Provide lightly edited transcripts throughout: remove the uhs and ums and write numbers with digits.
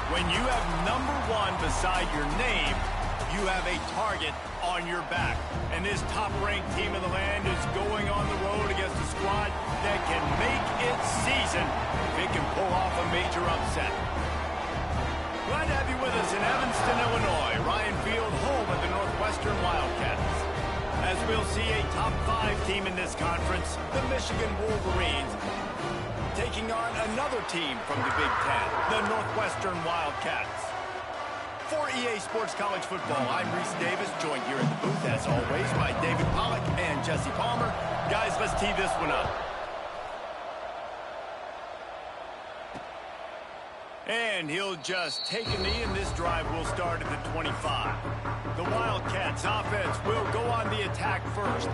When you have number 1 beside your name, you have a target on your back. And this top-ranked team in the land is going on the road against a squad that can make its season if it can pull off a major upset. Glad to have you with us in Evanston, Illinois. Ryan Field, home of the Northwestern Wildcats. As we'll see a top 5 team in this conference, the Michigan Wolverines, taking on another team from the Big Ten, the Northwestern Wildcats. For EA Sports College Football, I'm Reese Davis, joined here in the booth, as always, by David Pollack and Jesse Palmer. Guys, let's tee this one up. And he'll just take a knee, and this drive will start at the 25. The Wildcats offense will go on the attack first.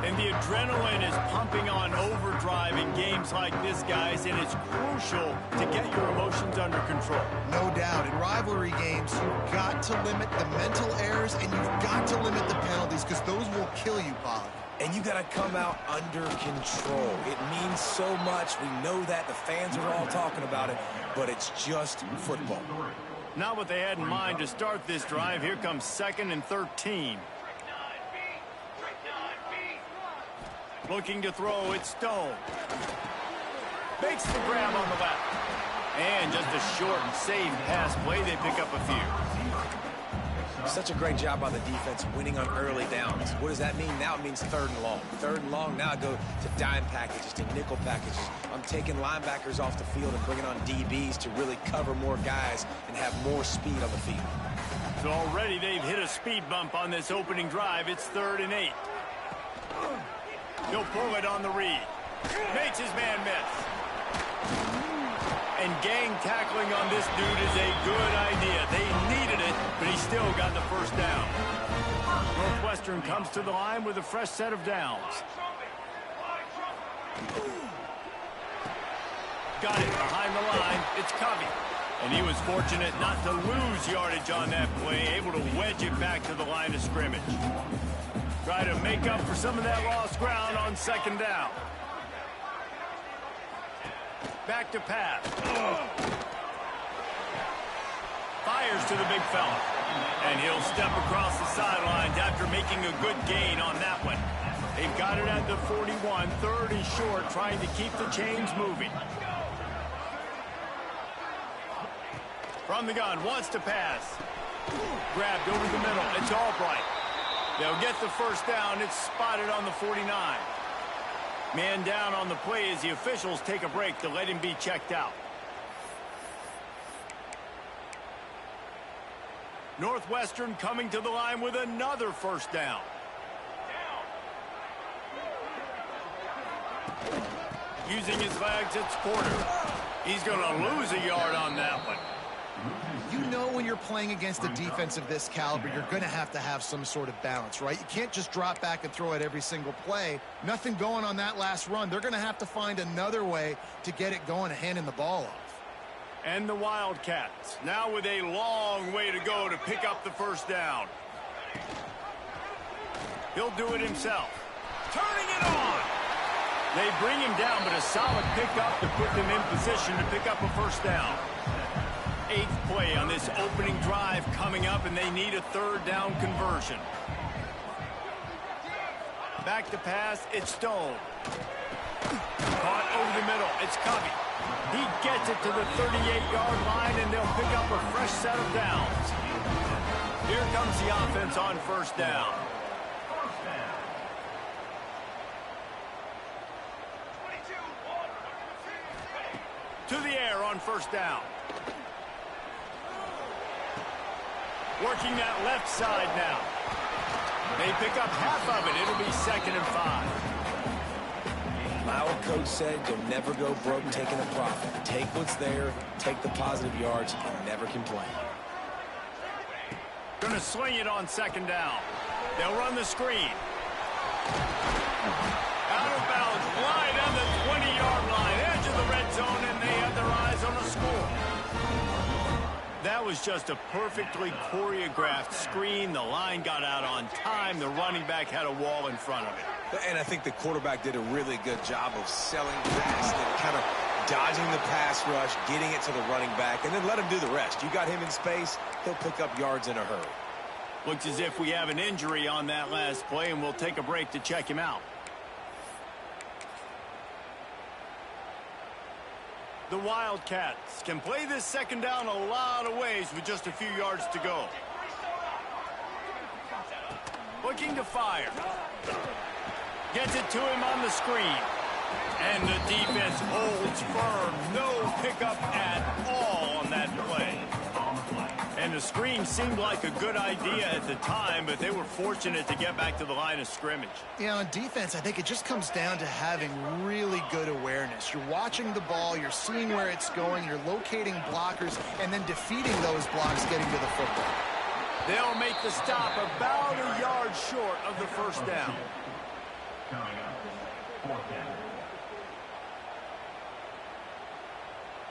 And the adrenaline is pumping on overdrive in games like this, guys, and it's crucial to get your emotions under control. No doubt. In rivalry games, you've got to limit the mental errors, and you've got to limit the penalties, because those will kill you, Pollack. And you got to come out under control. It means so much. We know that. The fans are all talking about it, but it's just football. Not what they had in mind to start this drive. Here comes 2nd and 13. Looking to throw, it's Stone. Makes the grab on the left. And just a short and safe pass play. They pick up a few. Such a great job by the defense winning on early downs. What does that mean? Now it means 3rd and long. 3rd and long, now I go to dime packages, to nickel packages. I'm taking linebackers off the field and bringing on DBs to really cover more guys and have more speed on the field. So already they've hit a speed bump on this opening drive. It's 3rd and 8. He'll pull it on the read. Makes his man miss. And gang tackling on this dude is a good idea. They needed it, but he still got the first down. Northwestern comes to the line with a fresh set of downs. Got it behind the line. It's Covey. And he was fortunate not to lose yardage on that play, able to wedge it back to the line of scrimmage. Try to make up for some of that lost ground on 2nd down. Back to pass. Fires to the big fella. And he'll step across the sidelines after making a good gain on that one. They've got it at the 41, 3rd and short, trying to keep the chains moving. From the gun, wants to pass. Grabbed over the middle. It's Albright. They'll get the first down. It's spotted on the 49. Man down on the play as the officials take a break to let him be checked out. Northwestern coming to the line with another first down. Using his legs, it's Porter. He's going to lose a yard on that one. You know when you're playing against a defense of this caliber, you're going to have some sort of balance, right? You can't just drop back and throw it every single play. Nothing going on that last run. They're going to have to find another way to get it going and handing the ball off. And the Wildcats now with a long way to go to pick up the first down. He'll do it himself. Turning it on. They bring him down, but a solid pickup to put them in position to pick up a first down. 8th play on this opening drive coming up, and they need a 3rd down conversion. Back to pass, it's Stone. Caught over the middle, it's Covey. He gets it to the 38-yard line, and they'll pick up a fresh set of downs. Here comes the offense on first down. To the air on first down. Working that left side now. They pick up half of it. It'll be 2nd and 5. My old coach said you'll never go broke taking a profit. Take what's there, take the positive yards, and never complain. Gonna swing it on 2nd down. They'll run the screen. Out of bounds, wide on the 20-yard line, edge of the red zone, and they have their eyes on the score. That was just a perfectly choreographed screen. The line got out on time. The running back had a wall in front of it. And I think the quarterback did a really good job of selling past and kind of dodging the pass rush, getting it to the running back, and then let him do the rest. You got him in space, he'll pick up yards in a hurry. Looks as if we have an injury on that last play, and we'll take a break to check him out. The Wildcats can play this second down a lot of ways with just a few yards to go. Looking to fire. Gets it to him on the screen. And the defense holds firm. No pickup at all on that play. And the screen seemed like a good idea at the time, but they were fortunate to get back to the line of scrimmage. Yeah, on defense, I think it just comes down to having really good awareness. You're watching the ball, you're seeing where it's going, you're locating blockers, and then defeating those blocks getting to the football. They'll make the stop about a yard short of the first down.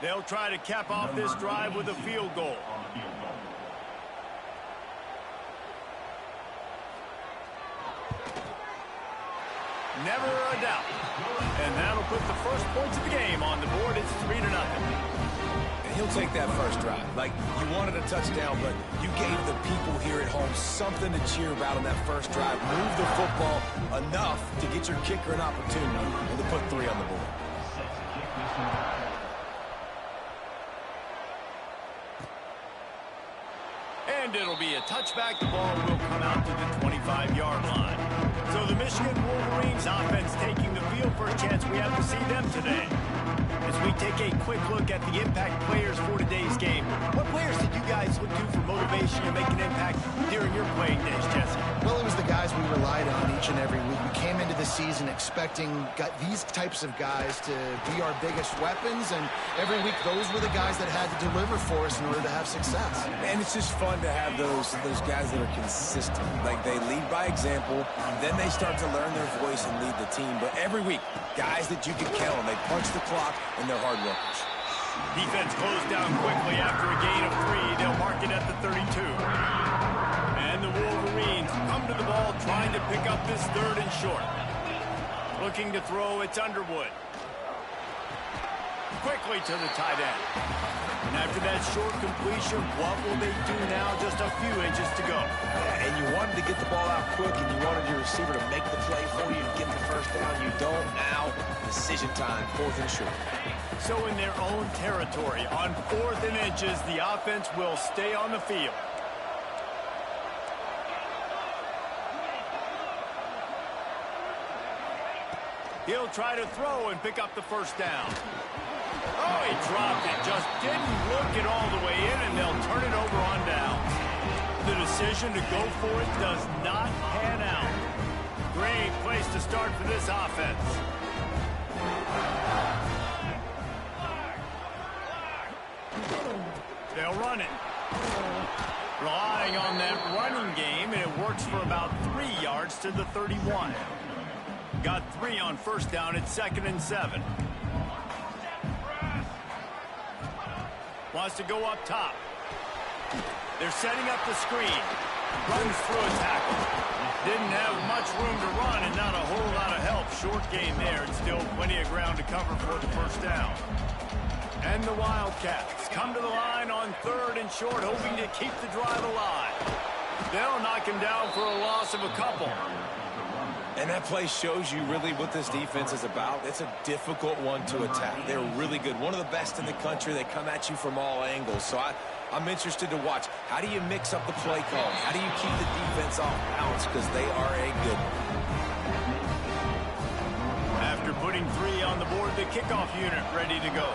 They'll try to cap off this drive with a field goal. Never a doubt. And that'll put the first points of the game on the board. It's 3-0. And he'll take that first drive. Like, you wanted a touchdown, but you gave the people here at home something to cheer about on that first drive. Move the football enough to get your kicker an opportunity and to put 3 on the board. And it'll be a touchback. The ball will come out to the 25-yard line. So the Michigan Wolverines offense taking the field for a chance. We have to see them today. As we take a quick look at the impact players for today's game, what players did you guys look to for motivation and make an impact during your playing days, Jesse? Well, it was the guys we relied on each and every week. We came into the season expecting these types of guys to be our biggest weapons, and every week those were the guys that had to deliver for us in order to have success. And it's just fun to have those guys that are consistent. Like, they lead by example, then they start to learn their voice and lead the team. But every week, guys that you can count on, they punch the clock, and they're hard workers. Defense closed down quickly after a gain of 3. They'll mark it at the 32. And the Wolverines come to the ball trying to pick up this 3rd and short. Looking to throw, it's Underwood. Quickly to the tight end. And after that short completion, what will they do now? Just a few inches to go. And you wanted to get the ball out quick, and you wanted your receiver to make the play for you and get the first down. You don't now. Decision time, 4th and short. So in their own territory, on 4th and inches, the offense will stay on the field. He'll try to throw and pick up the first down. Oh, he dropped it. Just didn't look it all the way in, and they'll turn it over on down. The decision to go for it does not pan out. Great place to start for this offense. They'll run it. Relying on that running game, and it works for about 3 yards to the 31. Got 3 on first down. It's 2nd and 7. Wants to go up top. They're setting up the screen. Runs through a tackle. Didn't have much room to run and not a whole lot of help. Short gain there, and still plenty of ground to cover for the first down. And the Wildcats come to the line on 3rd and short, hoping to keep the drive alive. They'll knock him down for a loss of a couple. And that play shows you really what this defense is about. It's a difficult one to attack. They're really good. One of the best in the country. They come at you from all angles. So I'm interested to watch. How do you mix up the play call? How do you keep the defense off balance? Because they are a good one. After putting 3 on the board, the kickoff unit ready to go.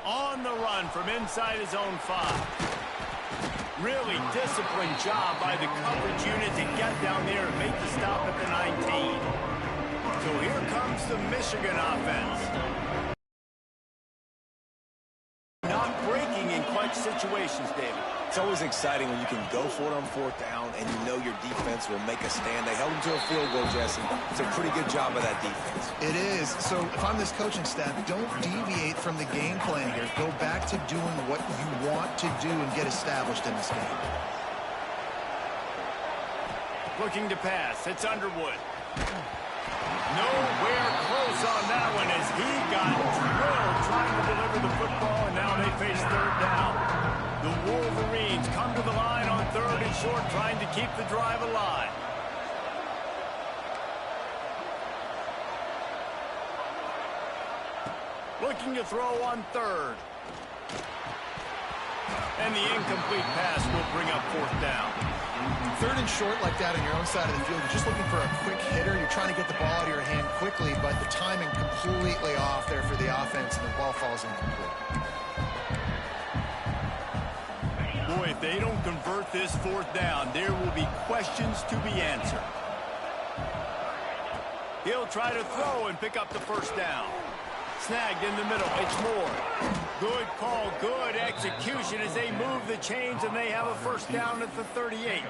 On the run from inside his own 5. Really disciplined job by the coverage unit to get down there and make the stop at the 19. So here comes the Michigan offense. Not breaking in clutch situations, David. It's always exciting when you can go for it on 4th down and you know your defense will make a stand. They held him to a field goal, Jesse. It's a pretty good job of that defense. It is. So if I'm this coaching staff, don't deviate from the game plan here. Go back to doing what you want to do and get established in this game. Looking to pass. It's Underwood. Nowhere close on that one as he got drilled trying to deliver the football, and now they face third down. The Wolverines come to the line on third and short, trying to keep the drive alive. Looking to throw on third. And the incomplete pass will bring up fourth down. Third and short like that on your own side of the field, you're just looking for a quick hitter. You're trying to get the ball out of your hand quickly, but the timing completely off there for the offense, and the ball falls incomplete. Boy, if they don't convert this fourth down, there will be questions to be answered. He'll try to throw and pick up the first down. Snagged in the middle. It's Moore. Good call, good execution as they move the chains, and they have a first down at the 38.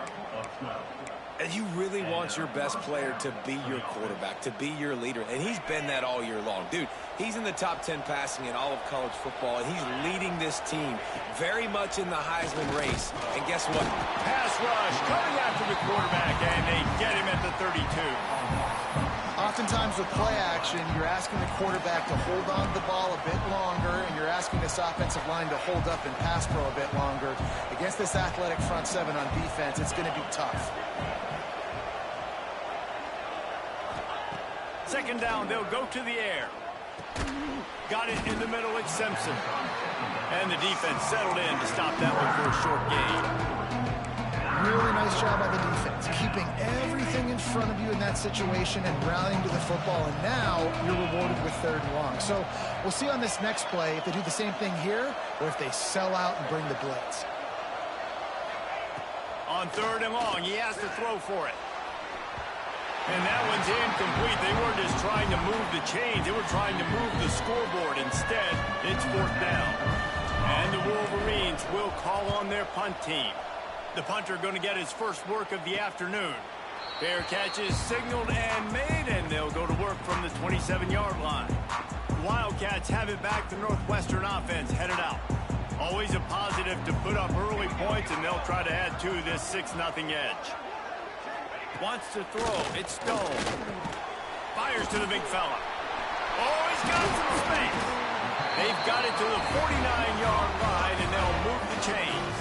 And you really want your best player to be your quarterback, to be your leader, and he's been that all year long. Dude, he's in the top 10 passing in all of college football, and he's leading this team very much in the Heisman race. And guess what? Pass rush coming after the quarterback, and they get him at the 32. Oftentimes with play action, you're asking the quarterback to hold on to the ball a bit longer, and you're asking this offensive line to hold up and pass pro a bit longer. Against this athletic front seven on defense, it's going to be tough. Second down, they'll go to the air. Got it in the middle, it's Simpson. And the defense settled in to stop that one for a short gain. Really nice job by the defense, keeping everything in front of you in that situation and rallying to the football, and now you're rewarded with third and long. So we'll see on this next play if they do the same thing here or if they sell out and bring the blitz. On third and long, he has to throw for it. And that one's incomplete. They weren't just trying to move the chains. They were trying to move the scoreboard. Instead, it's fourth down. And the Wolverines will call on their punt team. The punter going to get his first work of the afternoon. Fair catch is signaled and made, and they'll go to work from the 27-yard line. The Wildcats have it back. The Northwestern offense headed out. Always a positive to put up early points, and they'll try to add to this 6-0 edge. Wants to throw. It's Stone. Fires to the big fella. Oh, he's got some space. They've got it to the 49-yard line, and they'll move the chains.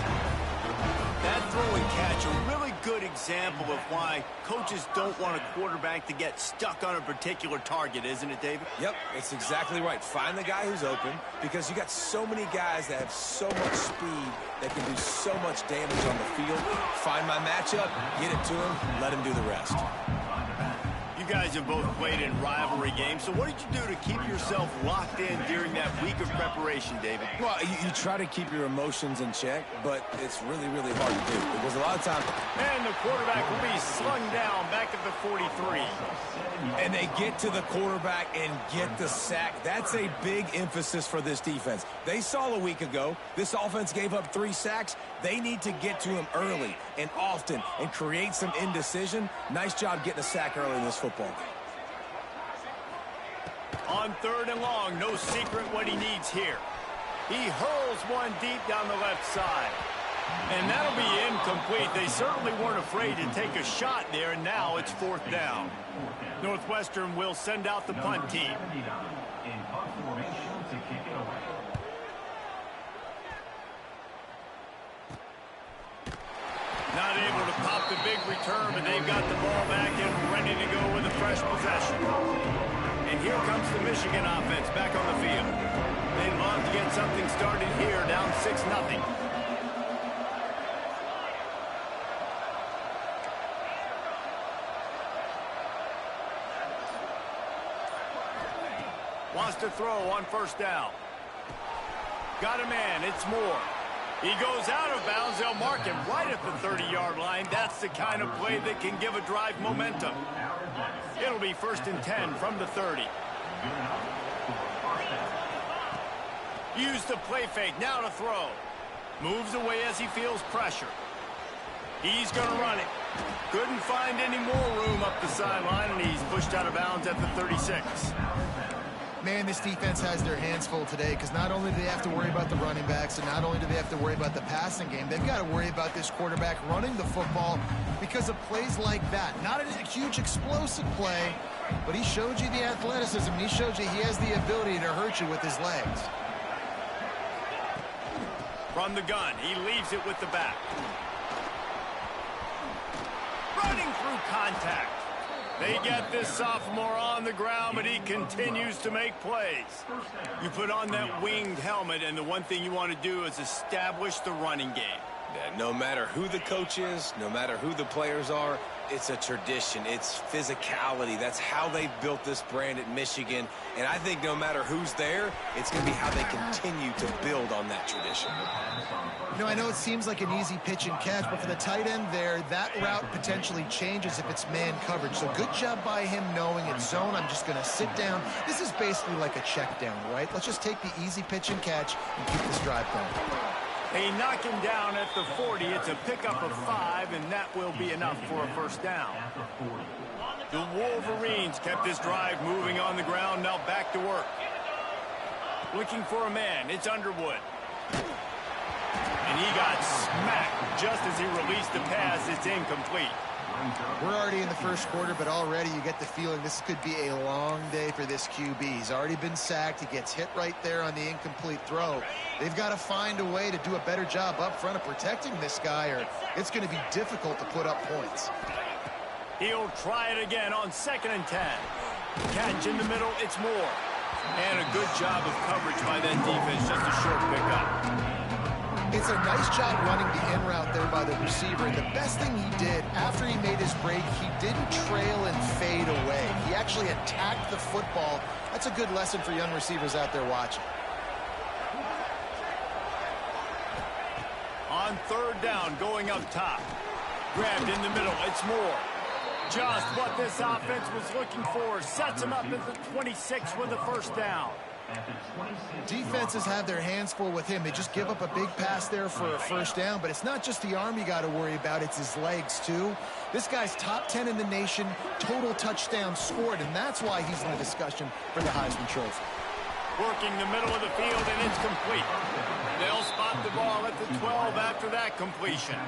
That throw and catch, a really good example of why coaches don't want a quarterback to get stuck on a particular target, isn't it, David? Yep, it's exactly right. Find the guy who's open, because you got so many guys that have so much speed that can do so much damage on the field. Find my matchup, get it to him, let him do the rest. You guys have both played in rivalry games, so what did you do to keep yourself locked in during that week of preparation, David? Well, you try to keep your emotions in check, but it's really, really hard to do because a lot of times... And the quarterback will be slung down back at the 43. And they get to the quarterback and get the sack. That's a big emphasis for this defense. They saw a week ago, this offense gave up 3 sacks. They need to get to him early and often and create some indecision. Nice job getting a sack early in this football game. On third and long, no secret what he needs here. He hurls one deep down the left side. And that'll be incomplete. They certainly weren't afraid to take a shot there, and now it's fourth down. Northwestern will send out the punt team. Not able to pop the big return, but they've got the ball back and ready to go with a fresh possession. And here comes the Michigan offense back on the field. They'd love to get something started here, down 6-0. Wants to throw on first down. Got a man, it's Moore. He goes out of bounds. They'll mark him right at the 30-yard line. That's the kind of play that can give a drive momentum. It'll be 1st and 10 from the 30. Use the play fake, now to throw. Moves away as he feels pressure. He's going to run it. Couldn't find any more room up the sideline, and he's pushed out of bounds at the 36. Man, this defense has their hands full today because not only do they have to worry about the running backs and not only do they have to worry about the passing game, they've got to worry about this quarterback running the football because of plays like that. Not a huge explosive play, but he showed you the athleticism. He showed you he has the ability to hurt you with his legs. From the gun, he leaves it with the back. Running through contact. They get this sophomore on the ground, but he continues to make plays. You put on that winged helmet, and the one thing you want to do is establish the running game. Yeah, no matter who the coach is, no matter who the players are, it's a tradition. It's physicality. That's how they built this brand at Michigan. And I think no matter who's there, it's going to be how they continue to build on that tradition. You know, I know it seems like an easy pitch and catch, but for the tight end there, that route potentially changes if it's man coverage. So good job by him knowing it's zone. I'm just going to sit down. This is basically like a check down, right? Let's just take the easy pitch and catch and keep this drive going. They knock him down at the 40. It's a pickup of 5, and that will be enough for a first down. The Wolverines kept this drive moving on the ground. Now back to work. Looking for a man. It's Underwood. And he got smacked just as he released the pass. It's incomplete. We're already in the first quarter, but already you get the feeling this could be a long day for this QB. He's already been sacked. He gets hit right there on the incomplete throw. They've got to find a way to do a better job up front of protecting this guy, or it's going to be difficult to put up points. He'll try it again on 2nd and 10. Catch in the middle, it's Moore. And a good job of coverage by that defense, just a short pickup. It's a nice job running the in route there by the receiver. And the best thing he did after he made his break, he didn't trail and fade away. He actually attacked the football. That's a good lesson for young receivers out there watching. On 3rd down, going up top. Grabbed in the middle, it's Moore. Just what this offense was looking for. Sets him up at the 26 with a first down. Defenses have their hands full with him. They just give up a big pass there for a first down, but it's not just the arm you got to worry about, it's his legs too. This guy's top 10 in the nation, total touchdowns scored, and that's why he's in the discussion for the Heisman Trophy. Working the middle of the field, and it's complete. They'll spot the ball at the 12 after that completion.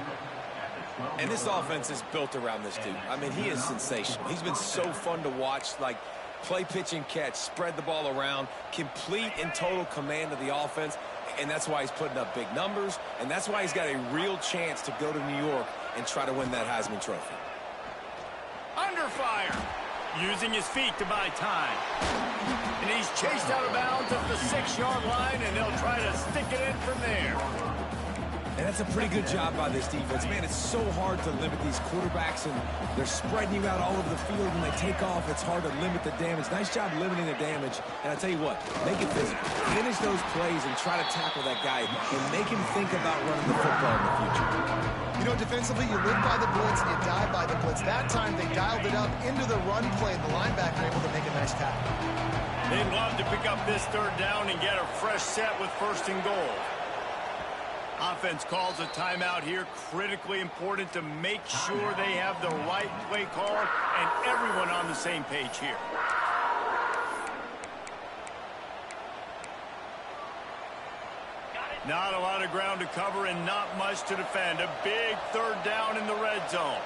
And this offense is built around this dude. I mean, he is sensational. He's been so fun to watch, like play, pitch, and catch, spread the ball around, complete and total command of the offense, and that's why he's putting up big numbers, and that's why he's got a real chance to go to New York and try to win that Heisman Trophy. Under fire, using his feet to buy time. And he's chased out of bounds at the 6-yard line, and they'll try to stick it in from there. And that's a pretty good job by this defense. Man, it's so hard to limit these quarterbacks, and they're spreading you out all over the field. When they take off, it's hard to limit the damage. Nice job limiting the damage. And I tell you what, make it physical. Finish those plays and try to tackle that guy and make him think about running the football in the future. You know, defensively, you live by the blitz and you die by the blitz. That time, they dialed it up into the run play, and the linebacker able to make a nice tackle. They'd love to pick up this 3rd down and get a fresh set with 1st and goal. Offense calls a timeout here. Critically important to make sure they have the right play call and everyone on the same page here. Not a lot of ground to cover and not much to defend. A big 3rd down in the red zone.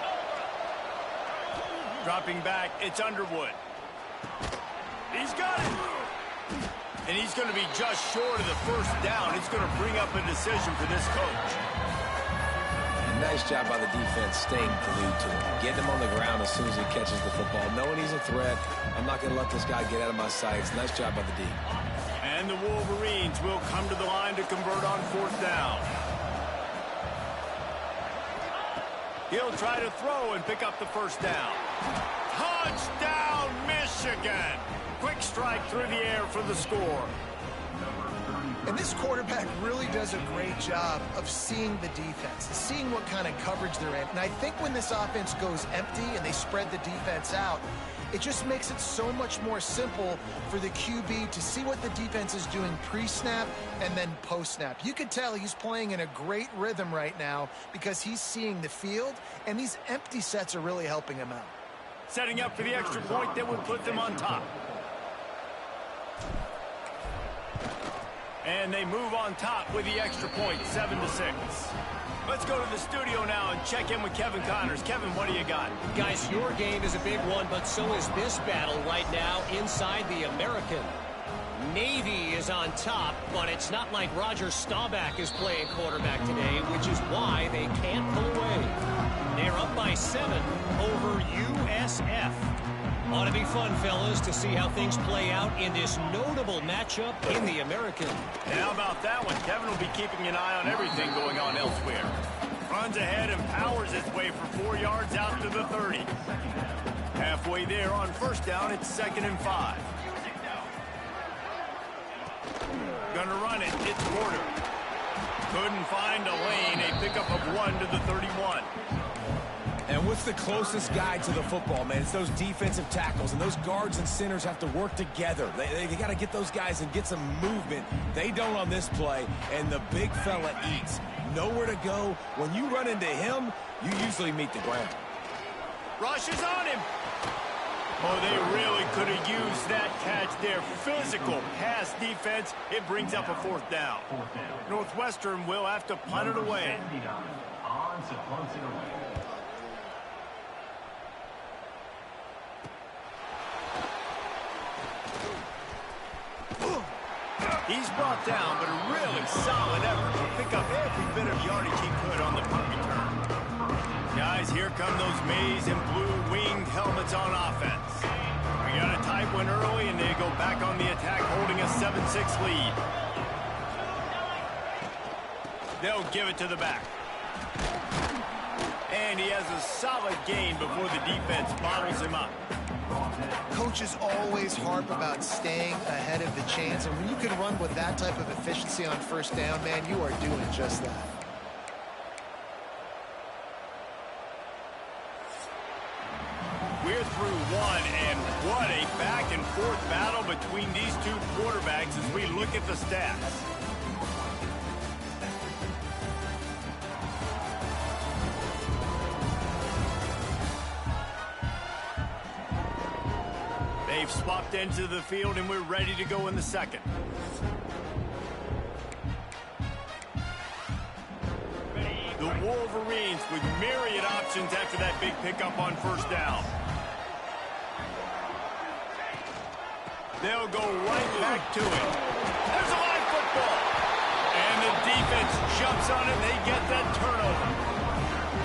Dropping back, it's Underwood. He's got it. And he's going to be just short of the 1st down. It's going to bring up a decision for this coach. Nice job by the defense staying glued to him. Getting him on the ground as soon as he catches the football. Knowing he's a threat, I'm not going to let this guy get out of my sights. Nice job by the D. And the Wolverines will come to the line to convert on 4th down. He'll try to throw and pick up the 1st down. Touchdown, Michigan! Quick strike through the air for the score. And this quarterback really does a great job of seeing the defense, seeing what kind of coverage they're in. And I think when this offense goes empty and they spread the defense out, it just makes it so much more simple for the QB to see what the defense is doing pre-snap and then post-snap. You can tell he's playing in a great rhythm right now because he's seeing the field, and these empty sets are really helping him out. Setting up for the extra point that would put them on top. And they move on top with the extra point, 7-6. Let's go to the studio now and check in with Kevin Connors. Kevin, what do you got? Guys, your game is a big one, but so is this battle right now inside the American. Navy is on top, but it's not like Roger Staubach is playing quarterback today, which is why they can't pull away. They're up by 7 over USF. Ought to be fun, fellas, to see how things play out in this notable matchup in the American. And how about that one? Kevin will be keeping an eye on everything going on elsewhere. Runs ahead and powers his way for 4 yards out to the 30. Halfway there on first down, it's 2nd and 5. Gonna run it, it's Porter. Couldn't find a lane, a pickup of 1 to the 31. And what's the closest guy to the football, man? It's those defensive tackles, and those guards and centers have to work together. They got to get those guys and get some movement. They don't on this play, and the big fella eats. Nowhere to go. When you run into him, you usually meet the ground. Rush is on him. Oh, they really could have used that catch there. Physical pass defense. It brings up a 4th down. Northwestern will have to punt it away. He's brought down, but a really solid effort to pick up every bit of yardage he could on the punt return. Guys, here come those maize and blue winged helmets on offense. We got a tight one early, and they go back on the attack, holding a 7-6 lead. They'll give it to the back. And he has a solid gain before the defense bottles him up. Coaches always harp about staying ahead of the chance, and when you can run with that type of efficiency on first down, man, you are doing just that. We're through one, and what a back-and-forth battle between these two quarterbacks as we look at the stats. They've swapped into the field, and we're ready to go in the second. The Wolverines with myriad options after that big pickup on first down. They'll go right back to it. There's a live football. And the defense jumps on it. They get that turnover.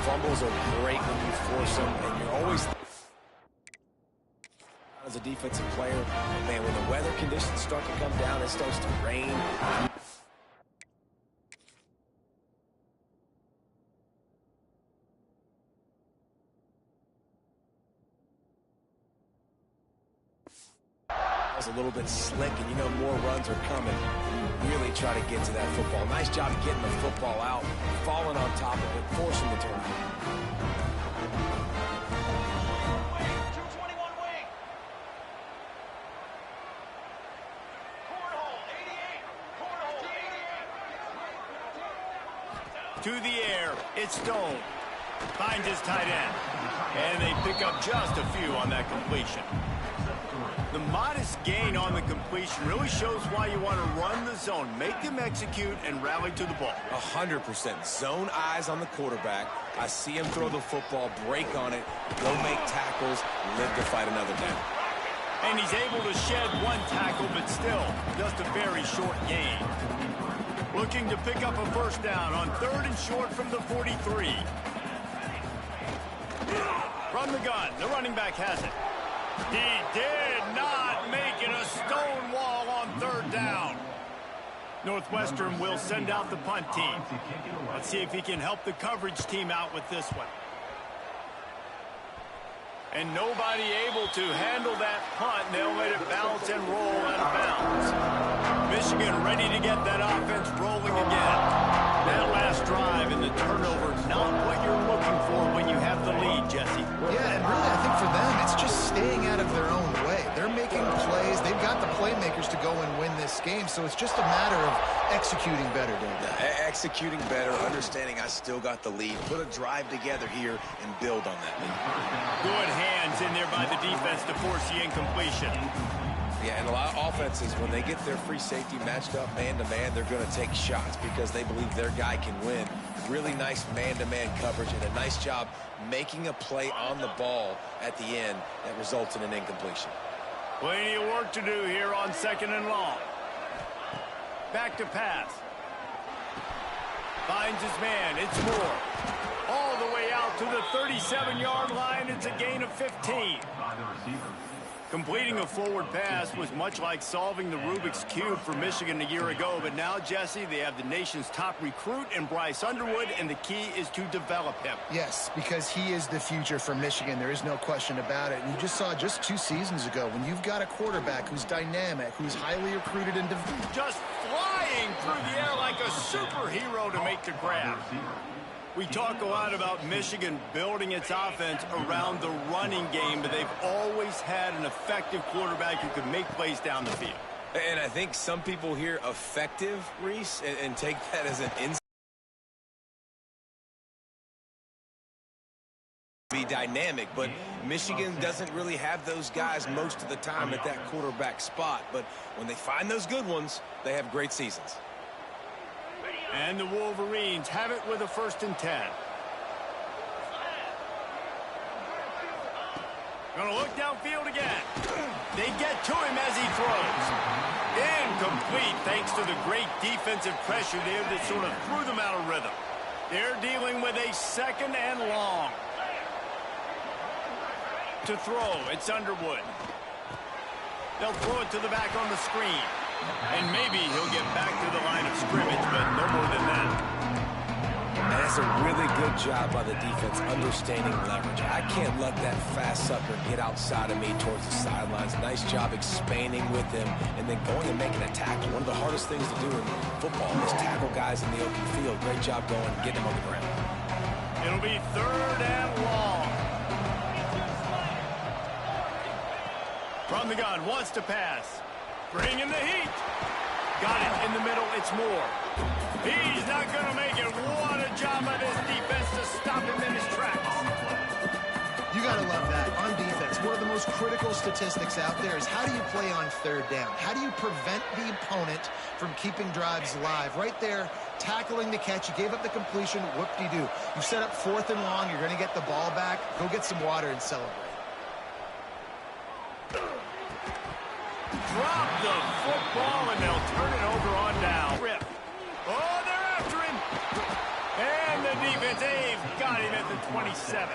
Fumbles are great when you force them, and you're always... As a defensive player, and man, when the weather conditions start to come down, it starts to rain. It was a little bit slick, and you know more runs are coming. You really try to get to that football. Nice job of getting the football out, falling on top of it, forcing the turnover. To the air, it's Stone. Finds his tight end. And they pick up just a few on that completion. The modest gain on the completion really shows why you want to run the zone. Make them execute and rally to the ball. 100%. Zone eyes on the quarterback. I see him throw the football, break on it, go make tackles, live to fight another down. And he's able to shed one tackle, but still, just a very short gain. Looking to pick up a first down on 3rd and short from the 43. From the gun, the running back has it. He did not make it a stone wall on 3rd down. Northwestern will send out the punt team. Let's see if he can help the coverage team out with this one. And nobody able to handle that punt. They'll let it bounce and roll out of bounds. Michigan ready to get that offense rolling again. That last drive and the turnover, not what you're looking for when you have the lead, Jesse. Yeah, and really I think for them, it's just staying out of their own way. They're making plays. They've got the playmakers to go and win this game, so it's just a matter of executing better, David. Executing better, understanding I still got the lead. Put a drive together here and build on that lead. Good hands in there by the defense to force the incompletion. Yeah, and a lot of offenses, when they get their free safety matched up man-to-man, they're going to take shots because they believe their guy can win. Really nice man-to-man coverage and a nice job making a play on the ball at the end that results in an incompletion. Plenty of work to do here on 2nd and long. Back to pass. Finds his man. It's Moore. All the way out to the 37-yard line. It's a gain of 15. Completing a forward pass was much like solving the Rubik's Cube for Michigan a year ago. But now, Jesse, they have the nation's top recruit in Bryce Underwood, and the key is to develop him. Yes, because he is the future for Michigan. There is no question about it. And you just saw just 2 seasons ago when you've got a quarterback who's dynamic, who's highly recruited and just flying through the air like a superhero to make the grab. We talk a lot about Michigan building its offense around the running game, but they've always had an effective quarterback who can make plays down the field. And I think some people hear effective, Reese, and take that as an insult. Be dynamic, but Michigan doesn't really have those guys most of the time at that quarterback spot. But when they find those good ones, they have great seasons. And the Wolverines have it with a 1st and 10. Gonna look downfield again. They get to him as he throws. Incomplete thanks to the great defensive pressure there that sort of threw them out of rhythm. They're dealing with a 2nd and long. To throw, it's Underwood. They'll throw it to the back on the screen. And maybe he'll get back to the line of scrimmage, but no more than that. And that's a really good job by the defense understanding leverage. I can't let that fast sucker get outside of me towards the sidelines. Nice job expanding with him and then going and making a tackle. One of the hardest things to do in football is tackle guys in the open field. Great job going and getting them on the ground. It'll be 3rd and long. From the gun, wants to pass. Bring in the heat. Got it in the middle. It's Moore. He's not going to make it. What a job by this defense to stop him in his tracks. You got to love that. On defense, one of the most critical statistics out there is how do you play on 3rd down? How do you prevent the opponent from keeping drives alive? Right there, tackling the catch. You gave up the completion. Whoop-de-doo. You set up 4th and long. You're going to get the ball back. Go get some water and celebrate. Drop the football, and they'll turn it over on down. Rip. Oh, they're after him. And the defense, they've got him at the 27.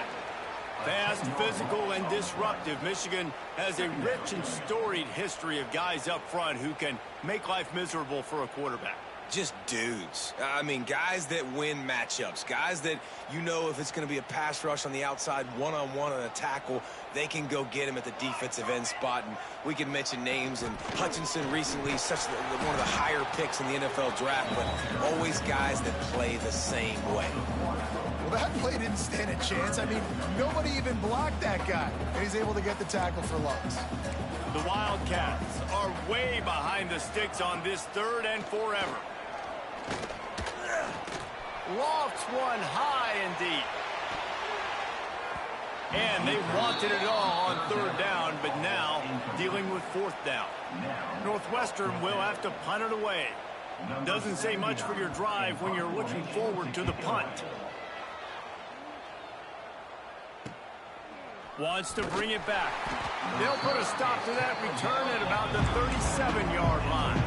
Fast, physical, and disruptive. Michigan has a rich and storied history of guys up front who can make life miserable for a quarterback. Just dudes. I mean, guys that win matchups. Guys that, you know, if it's going to be a pass rush on the outside, one-on-one on a tackle, they can go get him at the defensive end spot. And we can mention names. And Hutchinson recently, one of the higher picks in the NFL draft, but always guys that play the same way. Well, that play didn't stand a chance. I mean, nobody even blocked that guy. And he's able to get the tackle for loss. The Wildcats are way behind the sticks on this 3rd and forever. Lofts one high and deep. And they wanted it all on 3rd down, but now dealing with 4th down. Northwestern will have to punt it away. Doesn't say much for your drive when you're looking forward to the punt. Wants to bring it back. They'll put a stop to that return at about the 37-yard line.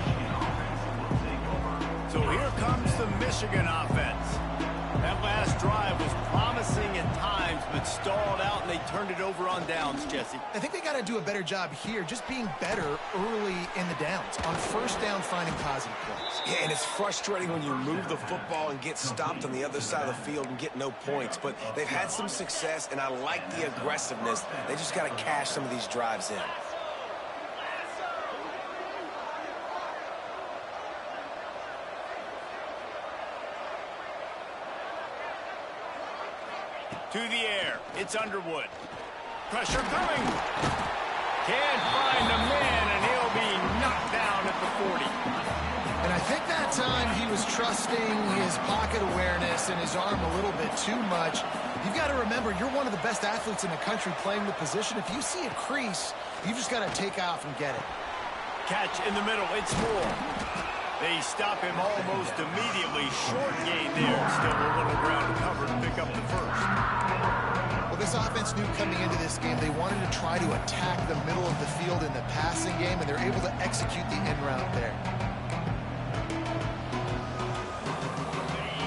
So here comes the Michigan offense. That last drive was promising at times, but stalled out, and they turned it over on downs, Jesse. I think they got to do a better job here, just being better early in the downs. On 1st down, finding positive plays. Yeah, and it's frustrating when you move the football and get stopped on the other side of the field and get no points. But they've had some success, and I like the aggressiveness. They just got to cash some of these drives in. To the air, it's Underwood. Pressure coming. Can't find the man, and he'll be knocked down at the 40. And I think that time he was trusting his pocket awareness and his arm a little bit too much. You've got to remember, you're one of the best athletes in the country playing the position. If you see a crease, you've just got to take off and get it. Catch in the middle. It's Moore. They stop him almost immediately. Short gain there. Still a little ground to cover to pick up the first. Well, this offense knew coming into this game they wanted to try to attack the middle of the field in the passing game, and they're able to execute the end route there.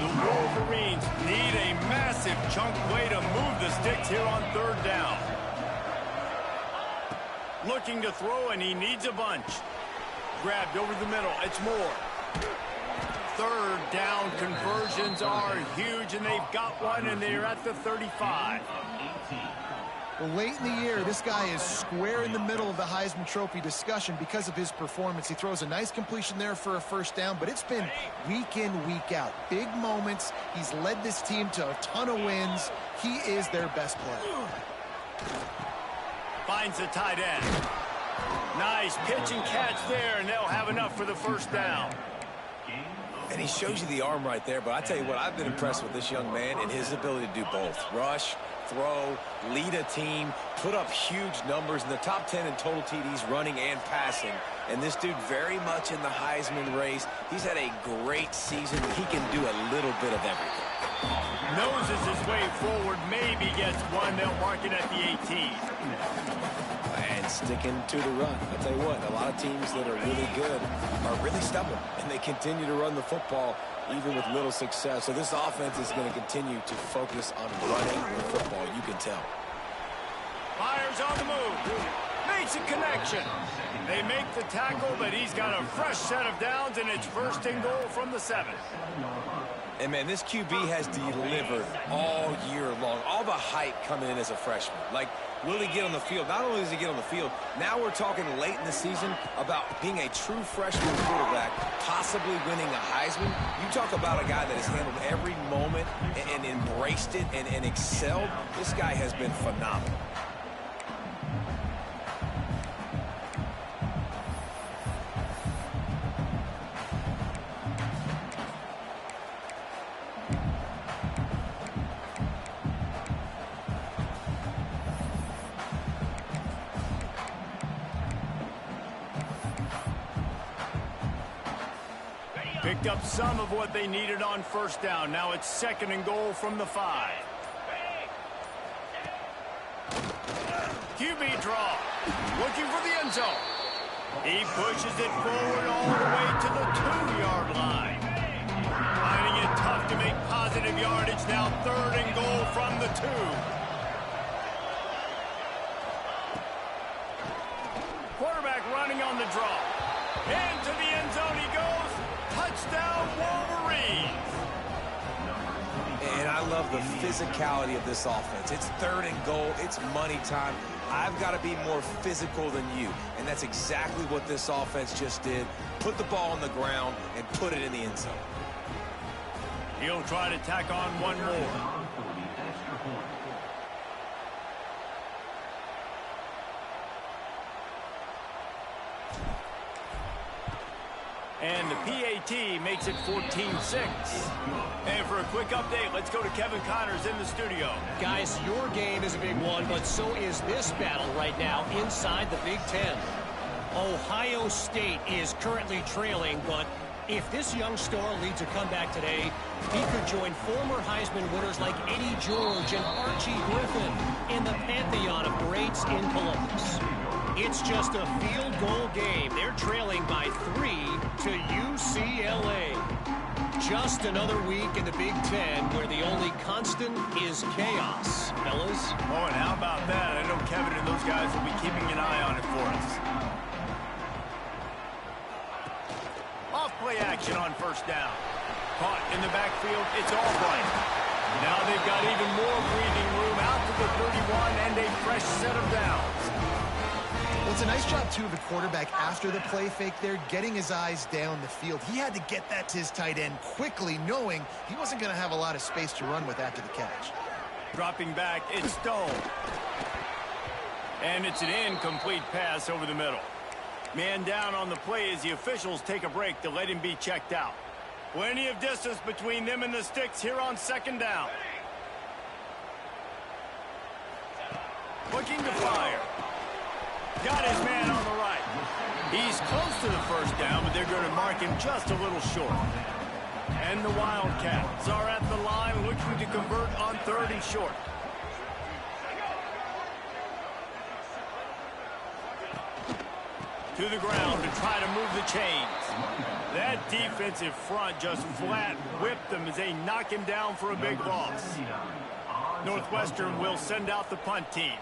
The Wolverines need a massive chunk play to move the sticks here on third down. Looking to throw, and he needs a bunch. Grabbed over the middle. It's Moore. Third down conversions are huge, and they've got one, and they're at the 35. Well, late in the year, this guy is square in the middle of the Heisman Trophy discussion because of his performance. He throws a nice completion there for a first down, but it's been week in, week out. Big moments. He's led this team to a ton of wins. He is their best player. Finds the tight end. Nice pitch and catch there, and they'll have enough for the first down. And he shows you the arm right there, but I tell you what, I've been impressed with this young man and his ability to do both. Rush, throw, lead a team, put up huge numbers in the top 10 in total TDs running and passing. And this dude very much in the Heisman race. He's had a great season. He can do a little bit of everything. Noses his way forward, maybe gets one. They'll mark it at the 18. And sticking to the run. I'll tell you what, a lot of teams that are really good are really stubborn, and they continue to run the football even with little success. So this offense is going to continue to focus on running the football, you can tell. Fires on the move. Makes a connection. They make the tackle, but he's got a fresh set of downs, and it's first and goal from the 7. And, man, this QB has delivered all year long. All the hype coming in as a freshman. Like, will he get on the field? Not only does he get on the field, now we're talking late in the season about being a true freshman quarterback, possibly winning a Heisman. You talk about a guy that has handled every moment and embraced it and excelled. This guy has been phenomenal. Picked up some of what they needed on first down. Now it's second and goal from the 5. QB draw. Looking for the end zone. He pushes it forward all the way to the 2-yard line. Finding it tough to make positive yardage. Now third and goal from the 2. Quarterback running on the draw. Into the end zone he goes. Touchdown, Wolverines. And I love the physicality of this offense. It's third and goal. It's money time. I've got to be more physical than you. And that's exactly what this offense just did. Put the ball on the ground and put it in the end zone. He'll try to tack on one more. And the PAT makes it 14-6. And for a quick update, let's go to Kevin Connors in the studio. Guys, your game is a big one, but so is this battle right now inside the Big Ten. Ohio State is currently trailing, but if this young star leads a comeback today, he could join former Heisman winners like Eddie George and Archie Griffin in the pantheon of greats in Columbus. It's just a field goal game. They're trailing by 3 to UCLA. Just another week in the Big Ten where the only constant is chaos, fellas. Oh, and how about that? I know Kevin and those guys will be keeping an eye on it for us. Off-play action on first down. Caught in the backfield. It's Albright. Now they've got even more breathing room out to the 31 and a fresh set of downs. Well, it's a nice job, too, of the quarterback after the play fake there, getting his eyes down the field. He had to get that to his tight end quickly, knowing he wasn't going to have a lot of space to run with after the catch. Dropping back, it's Stone. And it's an incomplete pass over the middle. Man down on the play as the officials take a break to let him be checked out. Plenty of distance between them and the sticks here on second down. Looking to fire. Got his man on the right. He's close to the first down, but they're going to mark him just a little short. And the Wildcats are at the line looking to convert on 3rd and short. To the ground to try to move the chains. That defensive front just flat whipped them as they knock him down for a big loss. Northwestern will send out the punt team.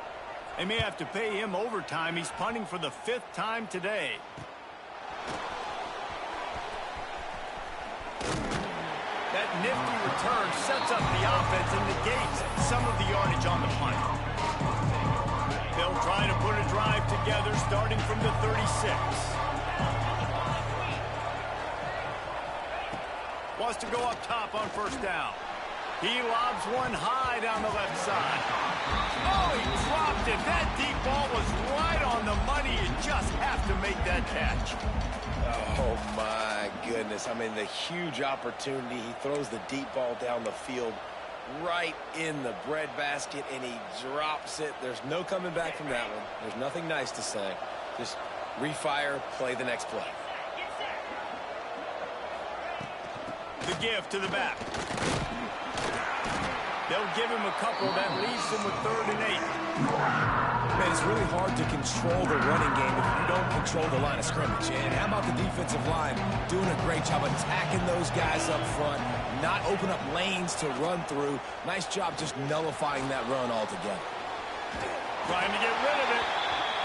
They may have to pay him overtime. He's punting for the 5th time today. That nifty return sets up the offense and negates some of the yardage on the punt. They'll try to put a drive together starting from the 36. Wants to go up top on 1st down. He lobs one high down the left side. Oh, he dropped it. That deep ball was right on the money. You just have to make that catch. Oh, my goodness. I mean, the huge opportunity. He throws the deep ball down the field right in the breadbasket, and he drops it. There's no coming back from that one. There's nothing nice to say. Just refire, play the next play. The give to the back. They'll give him a couple. That leaves him with 3rd and 8. Man, it's really hard to control the running game if you don't control the line of scrimmage. And how about the defensive line doing a great job attacking those guys up front, not open up lanes to run through. Nice job just nullifying that run altogether. Trying to get rid of it.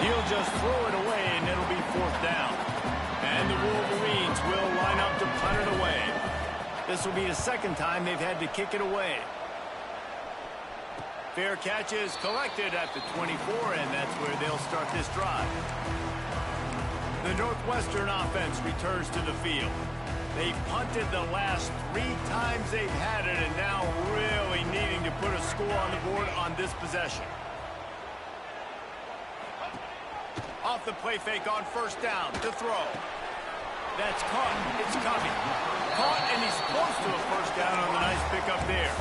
He'll just throw it away, and it'll be 4th down. And the Wolverines will line up to punt it away. This will be the 2nd time they've had to kick it away. Fair catch is collected at the 24, and that's where they'll start this drive. The Northwestern offense returns to the field. They've punted the last 3 times they've had it, and now really needing to put a score on the board on this possession. Off the play fake on 1st down to throw. That's caught. It's coming. Caught, and he's close to a 1st down on the nice pickup there.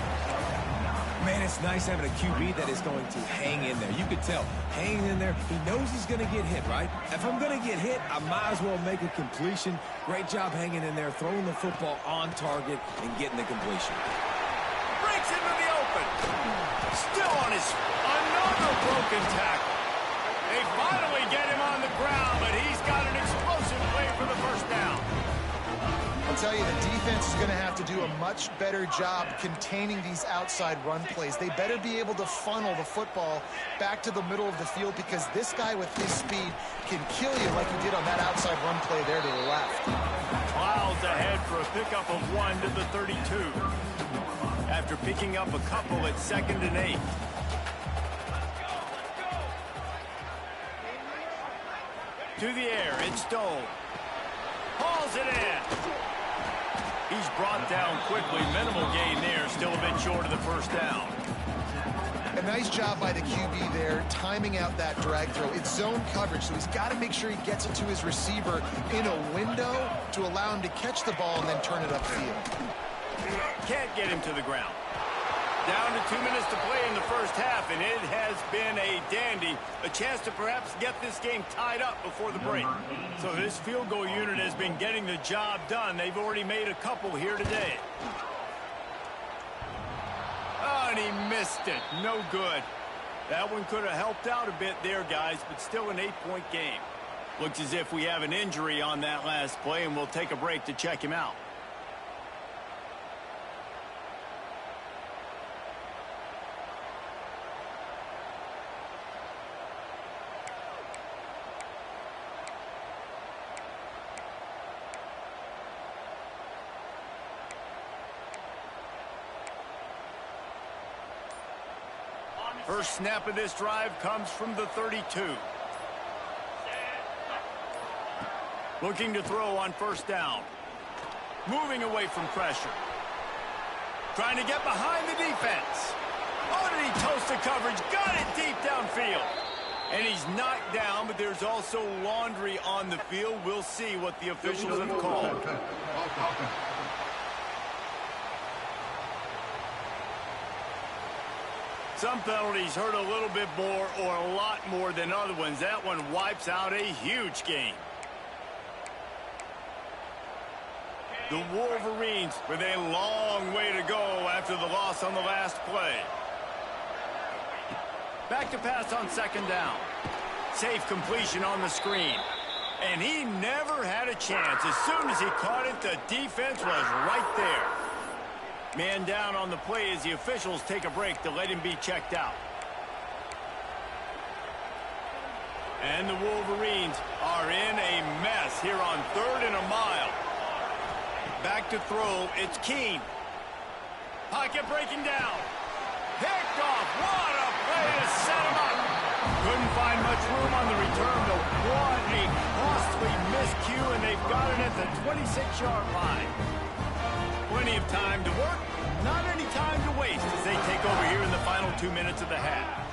Man, it's nice having a QB that is going to hang in there. You could tell, hanging in there, he knows he's going to get hit, right? If I'm going to get hit, I might as well make a completion. Great job hanging in there, throwing the football on target, and getting the completion. Breaks into the open. Still on his... Another broken tackle. They finally get him on the ground, but he's got an explosive play for the 1st down. I'll tell you, the defense is going to have to do a much better job containing these outside run plays. They better be able to funnel the football back to the middle of the field, because this guy with his speed can kill you like he did on that outside run play there to the left. Miles ahead for a pickup of 1 to the 32. After picking up a couple at 2nd and 8. To the air, it's Stone. Hauls it in. He's brought down quickly. Minimal gain there. Still a bit short of the 1st down. A nice job by the QB there, timing out that drag throw. It's zone coverage, so he's got to make sure he gets it to his receiver in a window to allow him to catch the ball and then turn it upfield. Can't get him to the ground. Down to 2 minutes to play in the 1st half, and it has been a dandy. A chance to perhaps get this game tied up before the break. So this field goal unit has been getting the job done. They've already made a couple here today. Oh, and he missed it. No good. That one could have helped out a bit there, guys, but still an 8-point game. Looks as if we have an injury on that last play, and we'll take a break to check him out. First snap of this drive comes from the 32. Looking to throw on 1st down. Moving away from pressure. Trying to get behind the defense. Oh, did he toast the coverage? Got it deep downfield. And he's knocked down, but there's also laundry on the field. We'll see what the officials have called. Some penalties hurt a little bit more or a lot more than other ones. That one wipes out a huge game. The Wolverines with a long way to go after the loss on the last play. Back to pass on second down. Safe completion on the screen. And he never had a chance. As soon as he caught it, the defense was right there. Man down on the play as the officials take a break to let him be checked out. And the Wolverines are in a mess here on 3rd and a mile. Back to throw, it's Keene. Pocket breaking down. Picked off. What a play to set him up. Couldn't find much room on the return, but what a costly miscue, and they've got it at the 26-yard line. Plenty of time to work, not any time to waste as they take over here in the final 2 minutes of the half.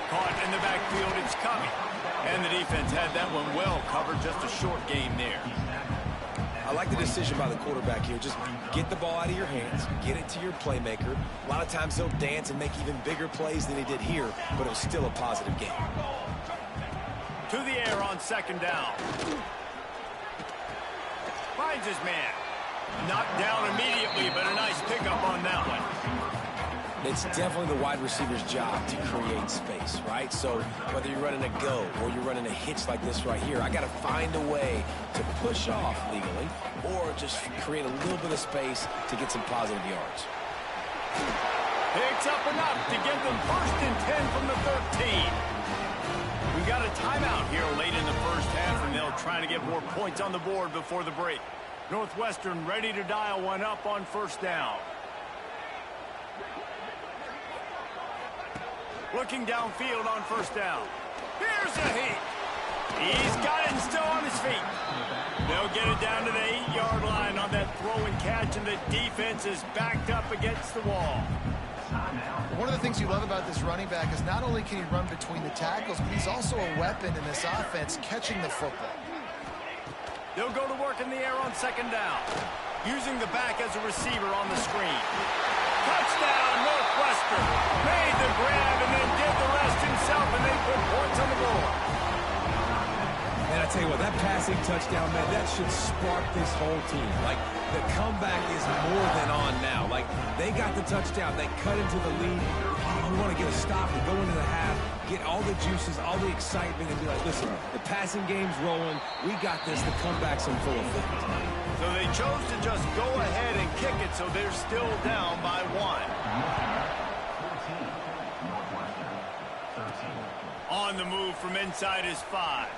Caught in the backfield, it's coming. And the defense had that one well covered, just a short game there. I like the decision by the quarterback here. Just get the ball out of your hands, get it to your playmaker. A lot of times he'll dance and make even bigger plays than he did here, but it was still a positive game. To the air on second down. Finds his man. Knocked down immediately, but a nice pickup on that one. It's definitely the wide receiver's job to create space, right? So whether you're running a go or you're running a hitch like this right here, I got to find a way to push off legally or just create a little bit of space to get some positive yards. Picks up enough to get them 1st and 10 from the 13. We've got a timeout here late in the first half, and they'll try to get more points on the board before the break. Northwestern ready to dial one up on 1st down. Looking downfield on 1st down. Here's a heat. He's got it and still on his feet. They'll get it down to the 8-yard line on that throw and catch, and the defense is backed up against the wall. One of the things you love about this running back is not only can he run between the tackles, but he's also a weapon in this offense catching the football. They'll go to work in the air on 2nd down, using the back as a receiver on the screen. Touchdown, Northwestern. Made the grab and then did the rest himself, and they put points on the board. And I tell you what, that passing touchdown, man, that should spark this whole team. Like, the comeback is more than on now. Like, they got the touchdown. They cut into the lead. You want to get a stop and go into the half, get all the juices, all the excitement, and be like, listen, the passing game's rolling. We got this. The comeback's in full effect. So they chose to just go ahead and kick it, so they're still down by 1. On the move from inside his 5.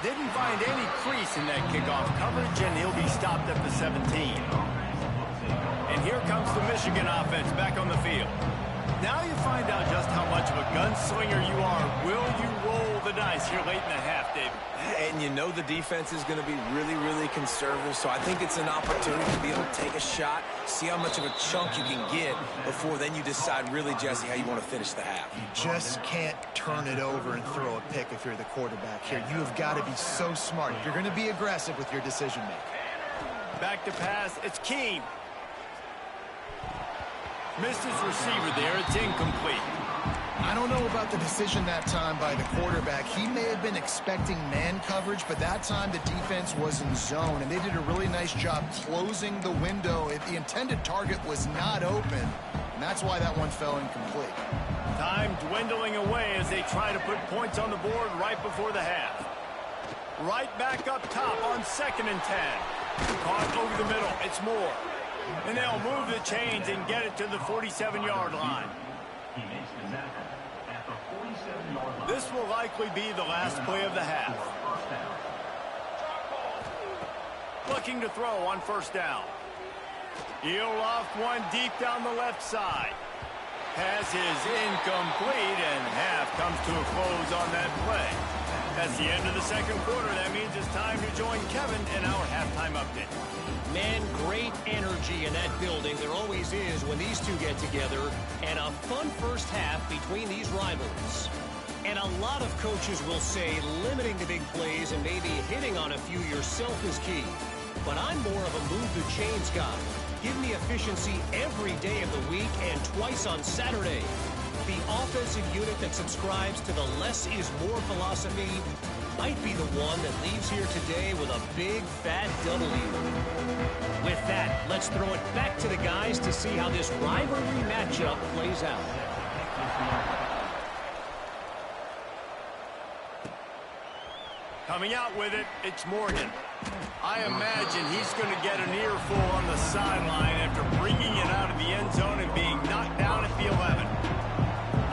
Didn't find any crease in that kickoff coverage, and he'll be stopped at the 17. And here comes the Michigan offense back on the field. Now you find out just how much of a gunslinger you are. Will you roll the dice here late in the half, David? And you know the defense is going to be really, really conservative, so I think it's an opportunity to be able to take a shot, see how much of a chunk you can get before then you decide really, Jesse, how you want to finish the half. You just can't turn it over and throw a pick if you're the quarterback here. You have got to be so smart. You're going to be aggressive with your decision-making. Back to pass, it's Keene. Missed his receiver there, it's incomplete. I don't know about the decision that time by the quarterback. He may have been expecting man coverage, but that time the defense was in zone, and they did a really nice job closing the window if the intended target was not open, and that's why that one fell incomplete. Time dwindling away as they try to put points on the board right before the half. Right back up top on 2nd and 10. Caught over the middle, it's Moore. And they'll move the chains and get it to the 47-yard line. This will likely be the last play of the half. Looking to throw on 1st down. He'll loft one deep down the left side. Pass is incomplete, and half comes to a close on that play. That's the end of the 2nd quarter. That means it's time to join Kevin in our halftime update. Man, great energy in that building. There always is when these two get together. And a fun first half between these rivals. And a lot of coaches will say limiting the big plays and maybe hitting on a few yourself is key. But I'm more of a move the chains guy. Give me efficiency every day of the week and twice on Saturday. The offensive unit that subscribes to the less is more philosophy might be the one that leaves here today with a big, fat W. With that, let's throw it back to the guys to see how this rivalry matchup plays out. Coming out with it, it's Morgan. I imagine he's going to get an earful on the sideline after bringing it out of the end zone and being knocked down at the 11.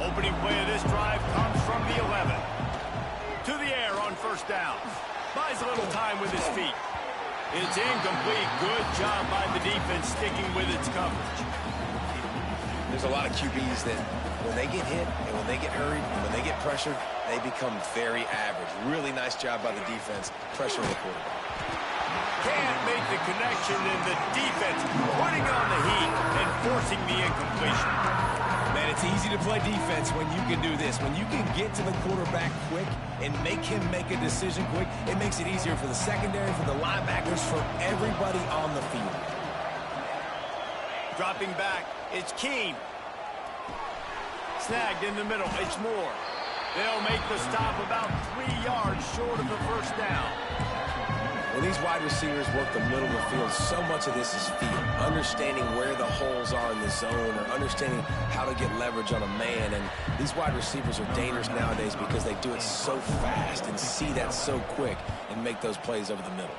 Opening play of this drive comes from the 11. To the air on first down. Buys a little time with his feet. It's incomplete. Good job by the defense sticking with its coverage. There's a lot of QBs that when they get hit and when they get hurried and when they get pressured, they become very average. Really nice job by the defense pressuring the quarterback. Can't make the connection, and the defense putting on the heat and forcing the incompletion. Man, it's easy to play defense when you can do this. When you can get to the quarterback quick and make him make a decision quick, it makes it easier for the secondary, for the linebackers, for everybody on the field. Dropping back, it's Keene. Snagged in the middle, it's Moore. They'll make the stop about 3 yards short of the first down. When these wide receivers work the middle of the field, so much of this is feel. Understanding where the holes are in the zone or understanding how to get leverage on a man. And these wide receivers are dangerous nowadays because they do it so fast and see that so quick and make those plays over the middle.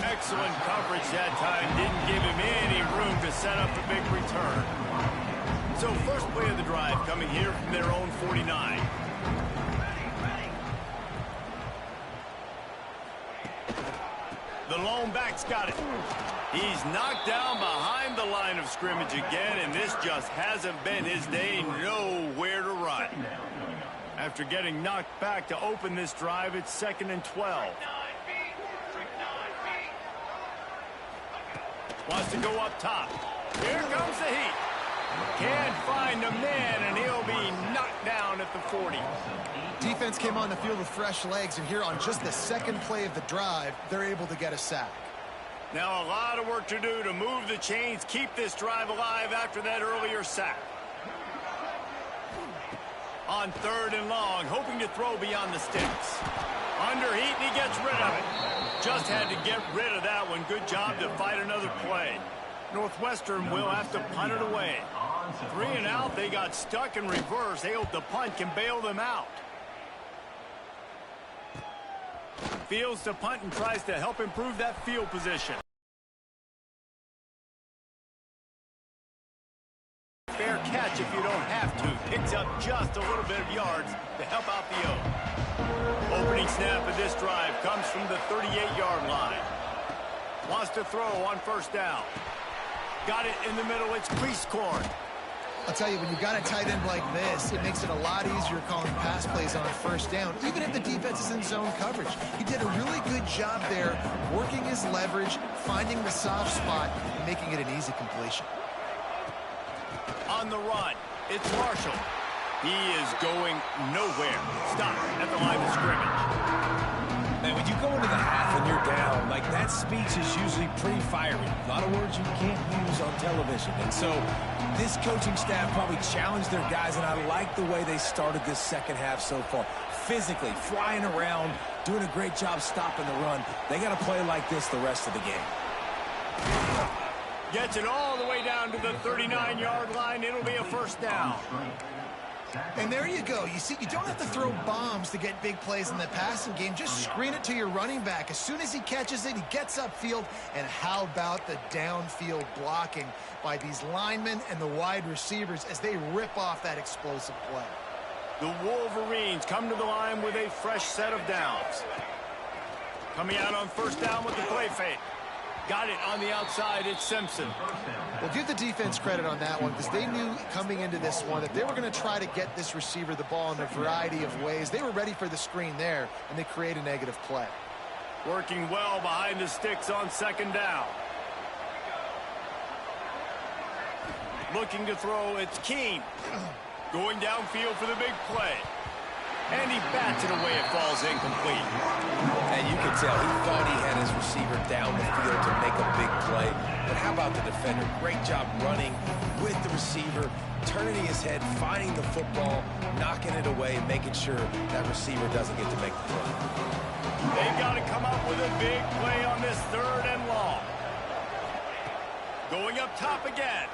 Excellent coverage that time. Didn't give him any room to set up a big return. So first play of the drive coming here from their own 49. The lone back's got it. He's knocked down behind the line of scrimmage again, and this just hasn't been his day. Nowhere to run. After getting knocked back to open this drive, it's 2nd and 12. Wants to go up top. Here comes the heat. Can't find a man, and he'll be knocked down at the 40. Defense came on the field with fresh legs, and here on just the second play of the drive, they're able to get a sack. Now a lot of work to do to move the chains, keep this drive alive after that earlier sack. On 3rd and long, hoping to throw beyond the sticks. Under heat, and he gets rid of it. Just had to get rid of that one. Good job to fight another play. Northwestern will have to punt it away. 3 and out, they got stuck in reverse. They hope the punt can bail them out. Fields to punt and tries to help improve that field position. Fair catch if you don't have to. Picks up just a little bit of yards to help out the O. Opening snap of this drive comes from the 38-yard line. Wants to throw on first down. Got it in the middle. It's Priestcorn. I'll tell you, when you've got a tight end like this, it makes it a lot easier calling pass plays on first down, even if the defense is in zone coverage. He did a really good job there, working his leverage, finding the soft spot, and making it an easy completion. On the run, it's Marshall. He is going nowhere. Stop at the line of scrimmage. Man, when you go into the half and you're down, like that speech is usually pretty fiery. A lot of words you can't use on television. And so this coaching staff probably challenged their guys, and I like the way they started this second half so far. Physically, flying around, doing a great job stopping the run. They got to play like this the rest of the game. Gets it all the way down to the 39-yard line. It'll be a first down. And there you go. You see, you don't have to throw bombs to get big plays in the passing game. Just screen it to your running back. As soon as he catches it, he gets upfield. And how about the downfield blocking by these linemen and the wide receivers as they rip off that explosive play? The Wolverines come to the line with a fresh set of downs. Coming out on first down with the play fake. Got it on the outside. It's Simpson. Well, give the defense credit on that one because they knew coming into this one that they were going to try to get this receiver the ball in a variety of ways. They were ready for the screen there, and they create a negative play. Working well behind the sticks on second down. Looking to throw, it's Keene. Going downfield for the big play. And he bats it away. It falls incomplete. And you can tell he thought he had his receiver down the field to make a big play, but how about the defender? Great job running with the receiver, turning his head, finding the football, knocking it away, making sure that receiver doesn't get to make the throw. They've got to come up with a big play on this 3rd and long. Going up top again.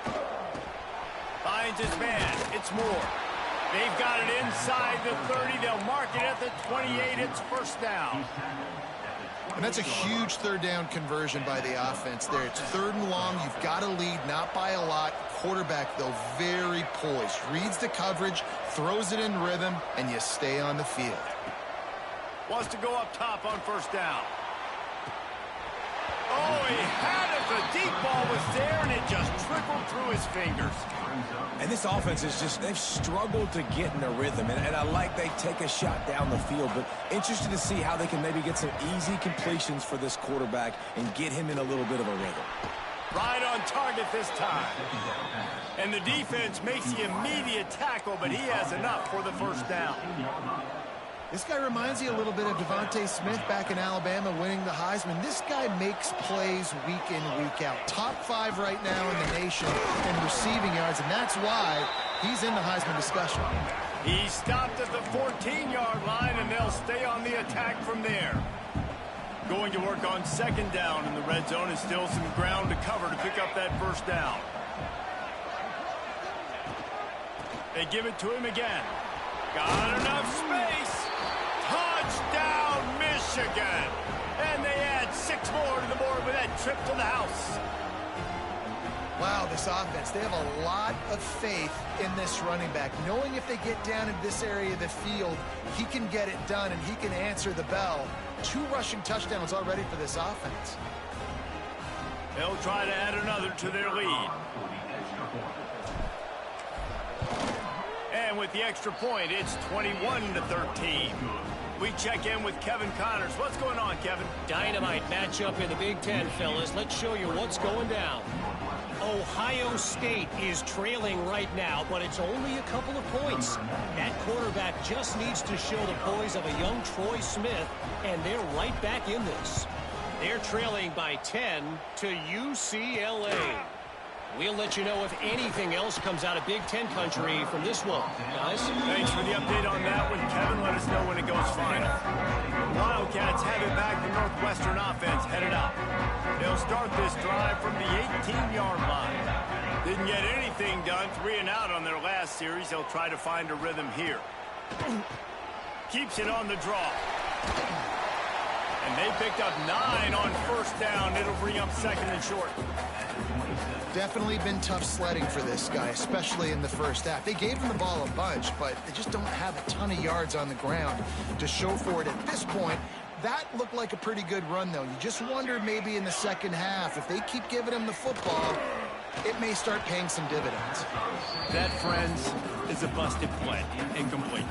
Finds his man. It's Moore. They've got it inside the 30. They'll mark it at the 28. It's first down. And that's a huge 3rd down conversion by the offense there. It's 3rd and long. You've got to lead, not by a lot. Quarterback, though, very poised. Reads the coverage, throws it in rhythm, and you stay on the field. Wants to go up top on first down. Oh, he had it. The deep ball was there, and it just trickled through his fingers. And this offense is just, they've struggled to get in a rhythm. And I like they take a shot down the field, but interested to see how they can maybe get some easy completions for this quarterback and get him in a little bit of a rhythm. Right on target this time. And the defense makes the immediate tackle, but he has enough for the first down. This guy reminds you a little bit of Devontae Smith back in Alabama winning the Heisman. This guy makes plays week in, week out. Top 5 right now in the nation in receiving yards, and that's why he's in the Heisman discussion. He stopped at the 14-yard line, and they'll stay on the attack from there. Going to work on 2nd down in the red zone, and still some ground to cover to pick up that first down. They give it to him again. Got enough space. Touchdown, Michigan. And they add 6 more to the board with that trip to the house. Wow, this offense, they have a lot of faith in this running back. Knowing if they get down in this area of the field, he can get it done and he can answer the bell. 2 rushing touchdowns already for this offense. They'll try to add another to their lead. And with the extra point, it's 21-13. We check in with Kevin Connors. What's going on, Kevin? Dynamite matchup in the Big Ten, fellas. Let's show you what's going down. Ohio State is trailing right now, but it's only a couple of points. That quarterback just needs to show the poise of a young Troy Smith, and they're right back in this. They're trailing by 10 to UCLA. We'll let you know if anything else comes out of Big Ten country from this one, guys. Thanks for the update on that one, Kevin. Let us know when it goes final. Wildcats have it back. The Northwestern offense headed out. They'll start this drive from the 18-yard line. Didn't get anything done. 3 and out on their last series. They'll try to find a rhythm here. Keeps it on the draw. And they picked up 9 on first down. It'll bring up 2nd and short. Definitely been tough sledding for this guy, especially in the first half. They gave him the ball a bunch, but they just don't have a ton of yards on the ground to show for it at this point. That looked like a pretty good run, though. You just wonder maybe in the second half, if they keep giving him the football, it may start paying some dividends. That, friends, is a busted play. Incomplete.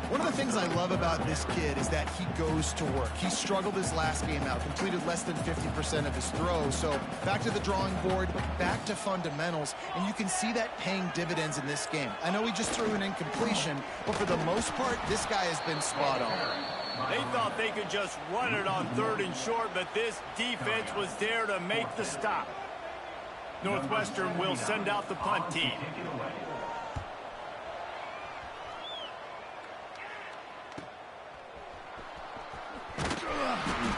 One of the things I love about this kid is that he goes to work. He struggled his last game out, completed less than 50% of his throws. So back to the drawing board, back to fundamentals, and you can see that paying dividends in this game. I know he just threw an incompletion, but for the most part, this guy has been spot on. They thought they could just run it on 3rd and short, but this defense was there to make the stop. Northwestern will send out the punt team.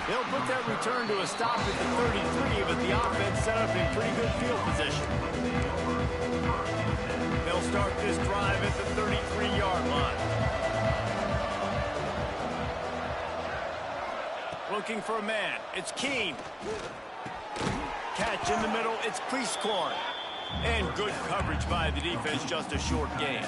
They'll put that return to a stop at the 33, but the offense set up in pretty good field position. They'll start this drive at the 33-yard line. Looking for a man. It's Keene. Catch in the middle. It's Cleescorn. And good coverage by the defense. Just a short gain.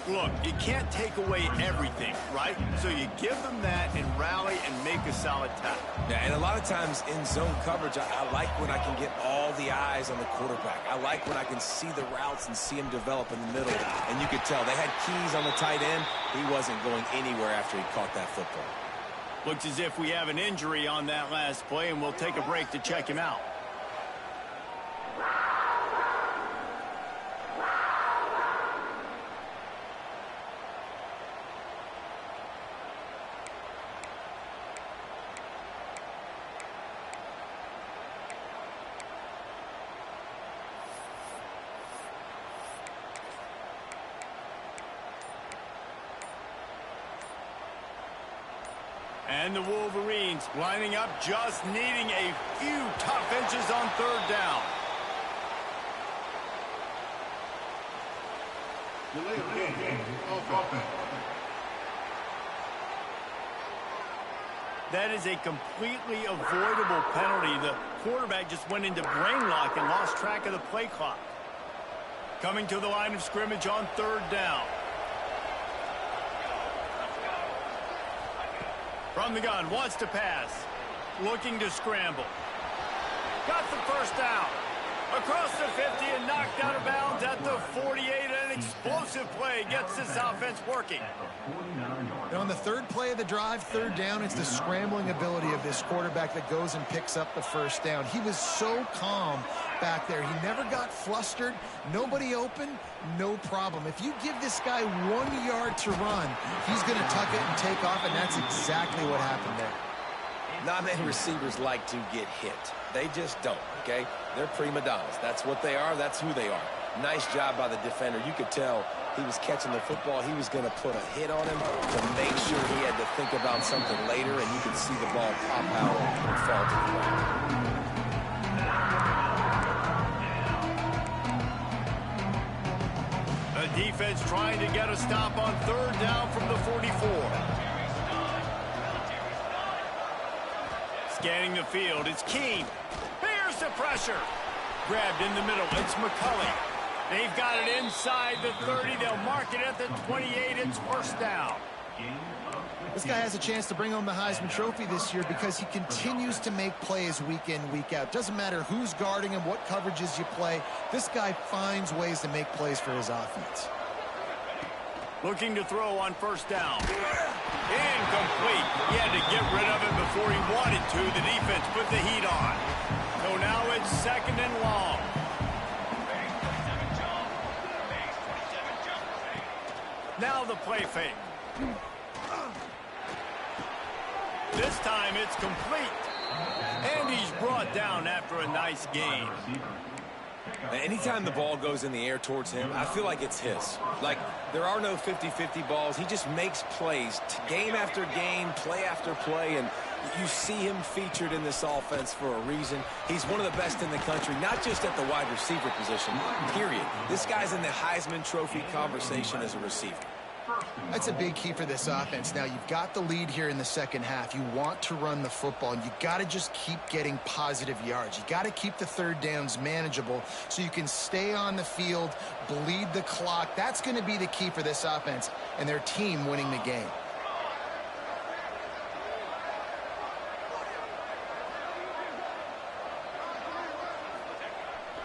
Look, you can't take away everything, right? So you give them that and rally and make a solid tackle. Yeah, and a lot of times in zone coverage, I like when I can get all the eyes on the quarterback. I like when I can see the routes and see him develop in the middle. And you could tell they had keys on the tight end. He wasn't going anywhere after he caught that football. Looks as if we have an injury on that last play, and we'll take a break to check him out. And the Wolverines lining up, just needing a few tough inches on third down. That is a completely avoidable penalty. The quarterback just went into brain lock and lost track of the play clock. Coming to the line of scrimmage on third down. From the gun, wants to pass. Looking to scramble. Got the first down. Across the 50 and knocked out of bounds at the 48. An explosive play gets this offense working. And on the third play of the drive, third down, it's the scrambling ability of this quarterback that goes and picks up the first down. He was so calm back there. He never got flustered. Nobody open, no problem. If you give this guy 1 yard to run, he's going to tuck it and take off, and that's exactly what happened there. Not many receivers like to get hit. They just don't, okay? They're prima donnas. That's what they are. That's who they are. Nice job by the defender. You could tell he was catching the football. He was going to put a hit on him to make sure he had to think about something later, and you could see the ball pop out and fall to the ground. The defense trying to get a stop on third down from the 44. Scanning the field, it's Keene. Bears the pressure. Grabbed in the middle, it's McCulley. They've got it inside the 30. They'll mark it at the 28. It's first down. This guy has a chance to bring home the Heisman Trophy this year because he continues to make plays week in, week out. Doesn't matter who's guarding him, what coverages you play. This guy finds ways to make plays for his offense. Looking to throw on first down. Incomplete. He had to get rid of it before he wanted to. The defense put the heat on. So now it's second and long. Now the play fake. This time it's complete. And he's brought down after a nice gain. Anytime the ball goes in the air towards him, I feel like it's his. Like, there are no 50-50 balls. He just makes plays, game after game, play after play, and you see him featured in this offense for a reason. He's one of the best in the country, not just at the wide receiver position, period. This guy's in the Heisman Trophy conversation as a receiver. That's a big key for this offense. Now, you've got the lead here in the second half. You want to run the football, and you got to just keep getting positive yards. You got to keep the third downs manageable so you can stay on the field, bleed the clock. That's going to be the key for this offense and their team winning the game.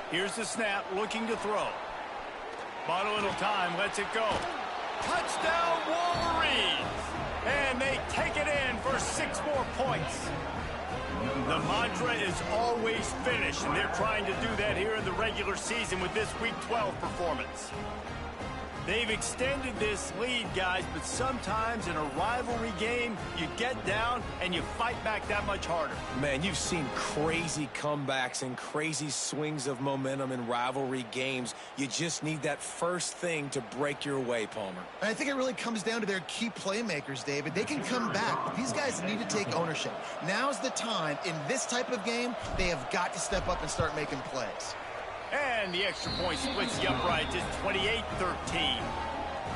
Here's the snap, looking to throw. Bought a little time, lets it go. Touchdown, Wolverines! And they take it in for 6 more points. The mantra is always finish, and they're trying to do that here in the regular season with this Week 12 performance. They've extended this lead, guys, but sometimes in a rivalry game, you get down and you fight back that much harder. Man, you've seen crazy comebacks and crazy swings of momentum in rivalry games. You just need that first thing to break your way, Palmer. And I think it really comes down to their key playmakers, David. They can come back, but these guys need to take ownership. Now's the time. In this type of game, they have got to step up and start making plays. And the extra point splits the uprights. It's 28-13.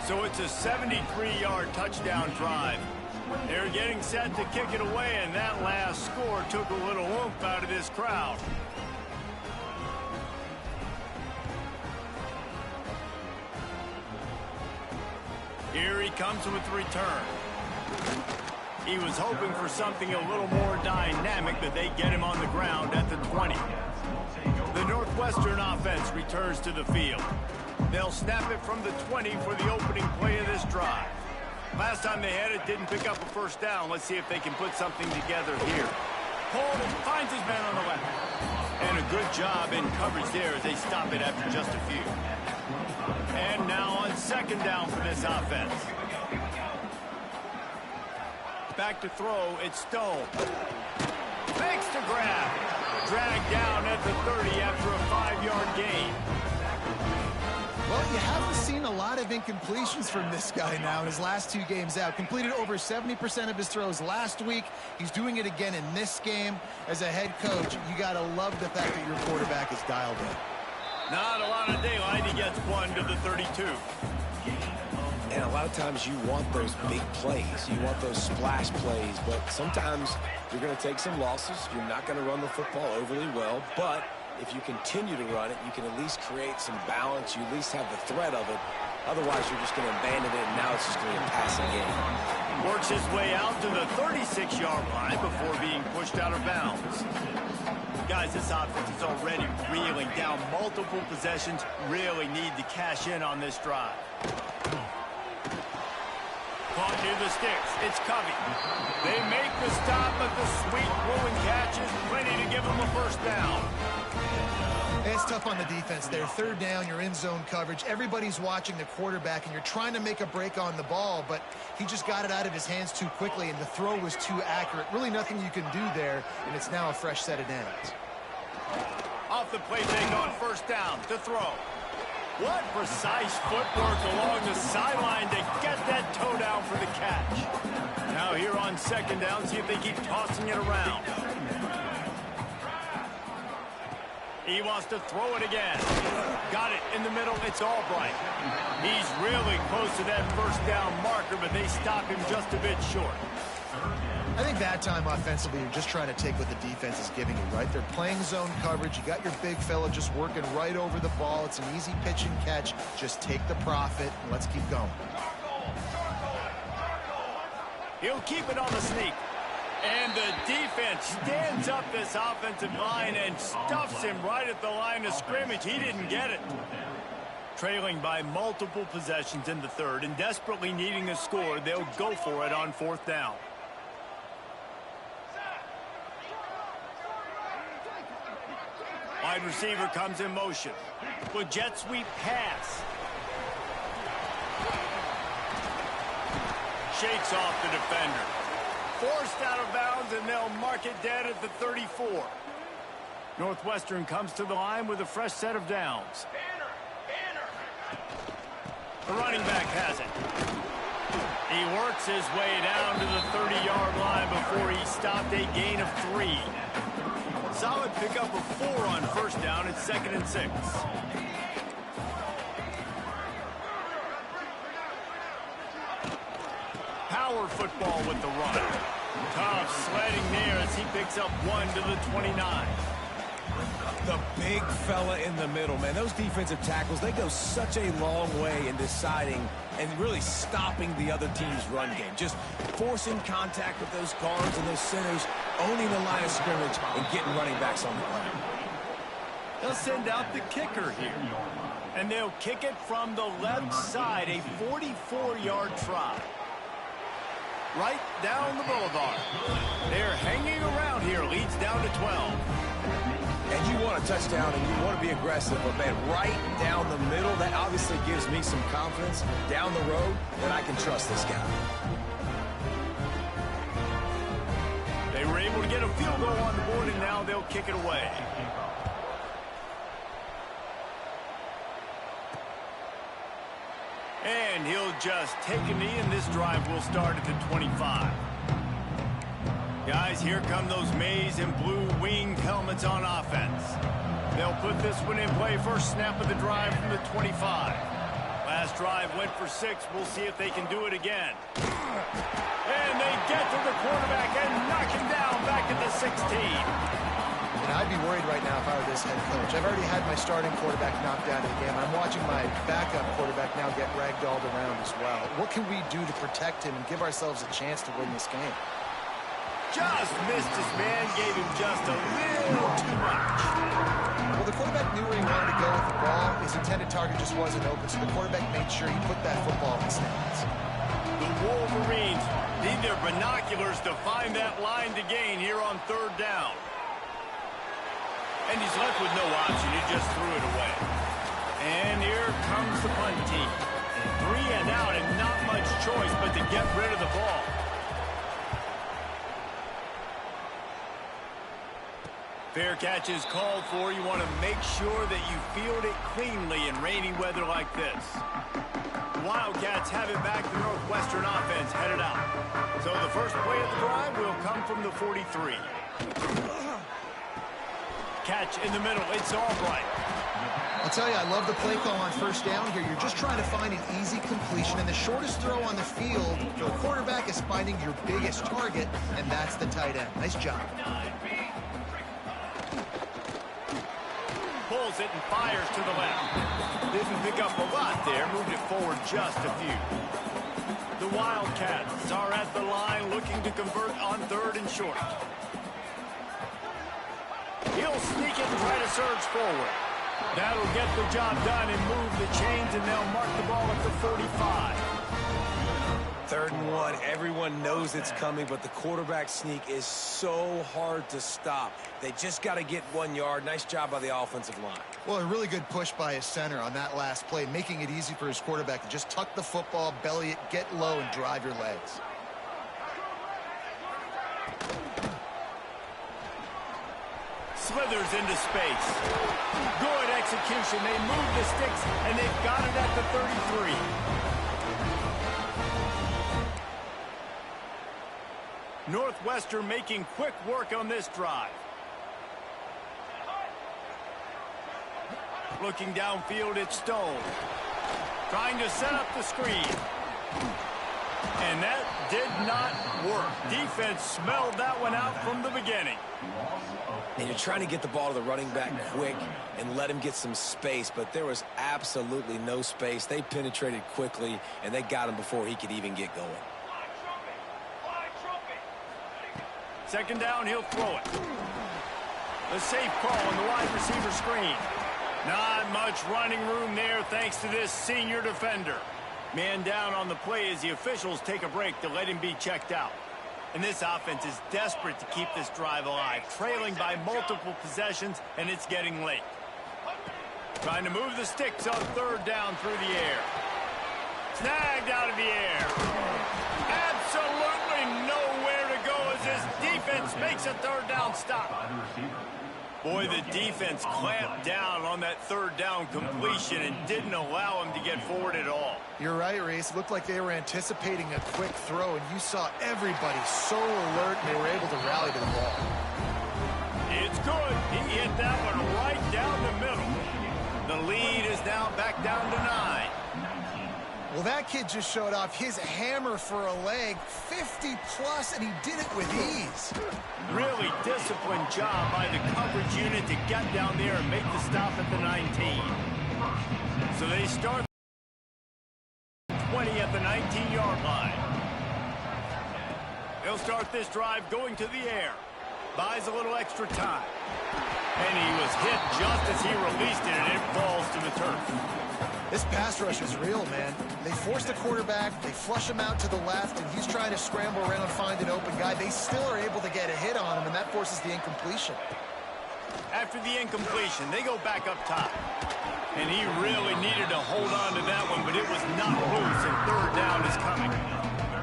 So it's a 73-yard touchdown drive. They're getting set to kick it away, and that last score took a little oomph out of this crowd. Here he comes with the return. He was hoping for something a little more dynamic, but they get him on the ground at the 20. The Northwestern offense returns to the field. They'll snap it from the 20 for the opening play of this drive. Last time they had it, didn't pick up a first down. Let's see if they can put something together here. Cole finds his man on the left. And a good job in coverage there as they stop it after just a few. And now on second down for this offense. Back to throw, it's Stone. Fakes to grab. Dragged down at the 30 after a 5-yard gain. Well, you haven't seen a lot of incompletions from this guy now in his last 2 games out. Completed over 70% of his throws last week. He's doing it again in this game. As a head coach, you got to love the fact that your quarterback is dialed in. Not a lot of daylight. He gets 1 to the 32. And a lot of times you want those big plays. You want those splash plays. But sometimes you're going to take some losses. You're not going to run the football overly well. But if you continue to run it, you can at least create some balance. You at least have the threat of it. Otherwise, you're just going to abandon it, and now it's just going to be a passing game. Works his way out to the 36-yard line before being pushed out of bounds. Guys, this offense is already reeling down multiple possessions. Really need to cash in on this drive. Caught near the sticks. It's Covey. They make the stop, but the sweet throwing catch is plenty to give them a first down. It's tough on the defense there. 3rd down, you're in zone coverage. Everybody's watching the quarterback, and you're trying to make a break on the ball, but he just got it out of his hands too quickly, and the throw was too accurate. Really nothing you can do there, and it's now a fresh set of downs. Off the play take on first down to throw. What precise footwork along the sideline to get that toe down for the catch. Now here on 2nd down, see if they keep tossing it around. He wants to throw it again. Got it in the middle. It's Albright. He's really close to that first down marker, but they stop him just a bit short. I think that time offensively, you're just trying to take what the defense is giving you, right? They're playing zone coverage. You got your big fella just working right over the ball. It's an easy pitch and catch. Just take the profit, and let's keep going. He'll keep it on the sneak. And the defense stands up this offensive line and stuffs him right at the line of scrimmage. He didn't get it. Trailing by multiple possessions in the 3rd and desperately needing a score, they'll go for it on 4th down. Wide receiver comes in motion. With jet sweep pass. Shakes off the defender. Forced out of bounds, and they'll mark it dead at the 34. Northwestern comes to the line with a fresh set of downs. The running back has it. He works his way down to the 30-yard line before he stopped a gain of 3. Solid pickup of 4 on first down. It's 2nd and 6. Power football with the run. Tough sledding there as he picks up 1 to the 29. The big fella in the middle, man. Those defensive tackles, they go such a long way in deciding and really stopping the other team's run game. Just forcing contact with those guards and those centers, owning the line of scrimmage, and getting running backs on the ground. They'll send out the kicker here. And they'll kick it from the left side, a 44-yard try. Right down the boulevard. They're hanging around here. Leads down to 12. And you want a touchdown and you want to be aggressive, but man, right down the middle, that obviously gives me some confidence down the road that I can trust this guy. They were able to get a field goal on the board, and now they'll kick it away. And he'll just take a knee, and this drive will start at the 25. Guys, here come those maize and blue winged helmets on offense. They'll put this one in play. First snap of the drive from the 25. Last drive went for 6. We'll see if they can do it again. And they get to the quarterback and knock him down back at the 16. And I'd be worried right now if I were this head coach. I've already had my starting quarterback knocked out of the game. I'm watching my backup quarterback now get ragdolled around as well. What can we do to protect him and give ourselves a chance to win this game? Just missed his man, gave him just a little too much. Well, the quarterback knew where he wanted to go with the ball. His intended target just wasn't open, so the quarterback made sure he put that football in the stands. The Wolverines need their binoculars to find that line to gain here on 3rd down. And he's left with no option. He just threw it away. And here comes the punt team. 3 and out, and not much choice but to get rid of the ball. Fair catch is called for. You want to make sure that you field it cleanly in rainy weather like this. The Wildcats have it back. The Northwestern offense headed out. So the first play of the drive will come from the 43. Catch in the middle. It's Albright. I'll tell you, I love the play call on first down here. You're just trying to find an easy completion, and the shortest throw on the field for the quarterback is finding your biggest target, and that's the tight end. Nice job. Pulls it and fires to the left. Didn't pick up a lot there. Moved it forward just a few. The Wildcats are at the line looking to convert on 3rd and short. He'll sneak it and try to surge forward. That'll get the job done and move the chains, and they'll mark the ball at the 45. 3rd and 1. Everyone knows it's coming, but the quarterback sneak is so hard to stop. They just got to get 1 yard. Nice job by the offensive line. Well, a really good push by his center on that last play, making it easy for his quarterback to just tuck the football, belly it, get low, and drive your legs. Slithers into space. Good execution. They move the sticks, and they've got it at the 33. Northwestern making quick work on this drive. Looking downfield, it's Stone. Trying to set up the screen. And that did not work. Defense smelled that one out from the beginning. And you're trying to get the ball to the running back quick and let him get some space, but there was absolutely no space. They penetrated quickly, and they got him before he could even get going. 2nd down, he'll throw it. The safe call on the wide receiver screen. Not much running room there thanks to this senior defender. Man down on the play as the officials take a break to let him be checked out. And this offense is desperate to keep this drive alive, trailing by multiple possessions, and it's getting late. Trying to move the sticks on 3rd down through the air. Snagged out of the air. Absolutely nowhere to go as this defense makes a 3rd down stop. Boy, the defense clamped down on that 3rd down completion and didn't allow him to get forward at all. You're right, Reese. It looked like they were anticipating a quick throw, and you saw everybody so alert, and they were able to rally to the ball. It's good. He hit that one right down the middle. The lead is now back down to 9. Well, that kid just showed off his hammer for a leg, 50-plus, and he did it with ease. Really disciplined job by the coverage unit to get down there and make the stop at the 19. So they start 20 at the 19-yard line. They'll start this drive going to the air. Buys a little extra time. And he was hit just as he released it, and it falls to the turf. This pass rush is real, man. They force the quarterback, they flush him out to the left, and he's trying to scramble around and find an open guy. They still are able to get a hit on him, and that forces the incompletion. After the incompletion, they go back up top. And he really needed to hold on to that one, but it was not loose, and 3rd down is coming.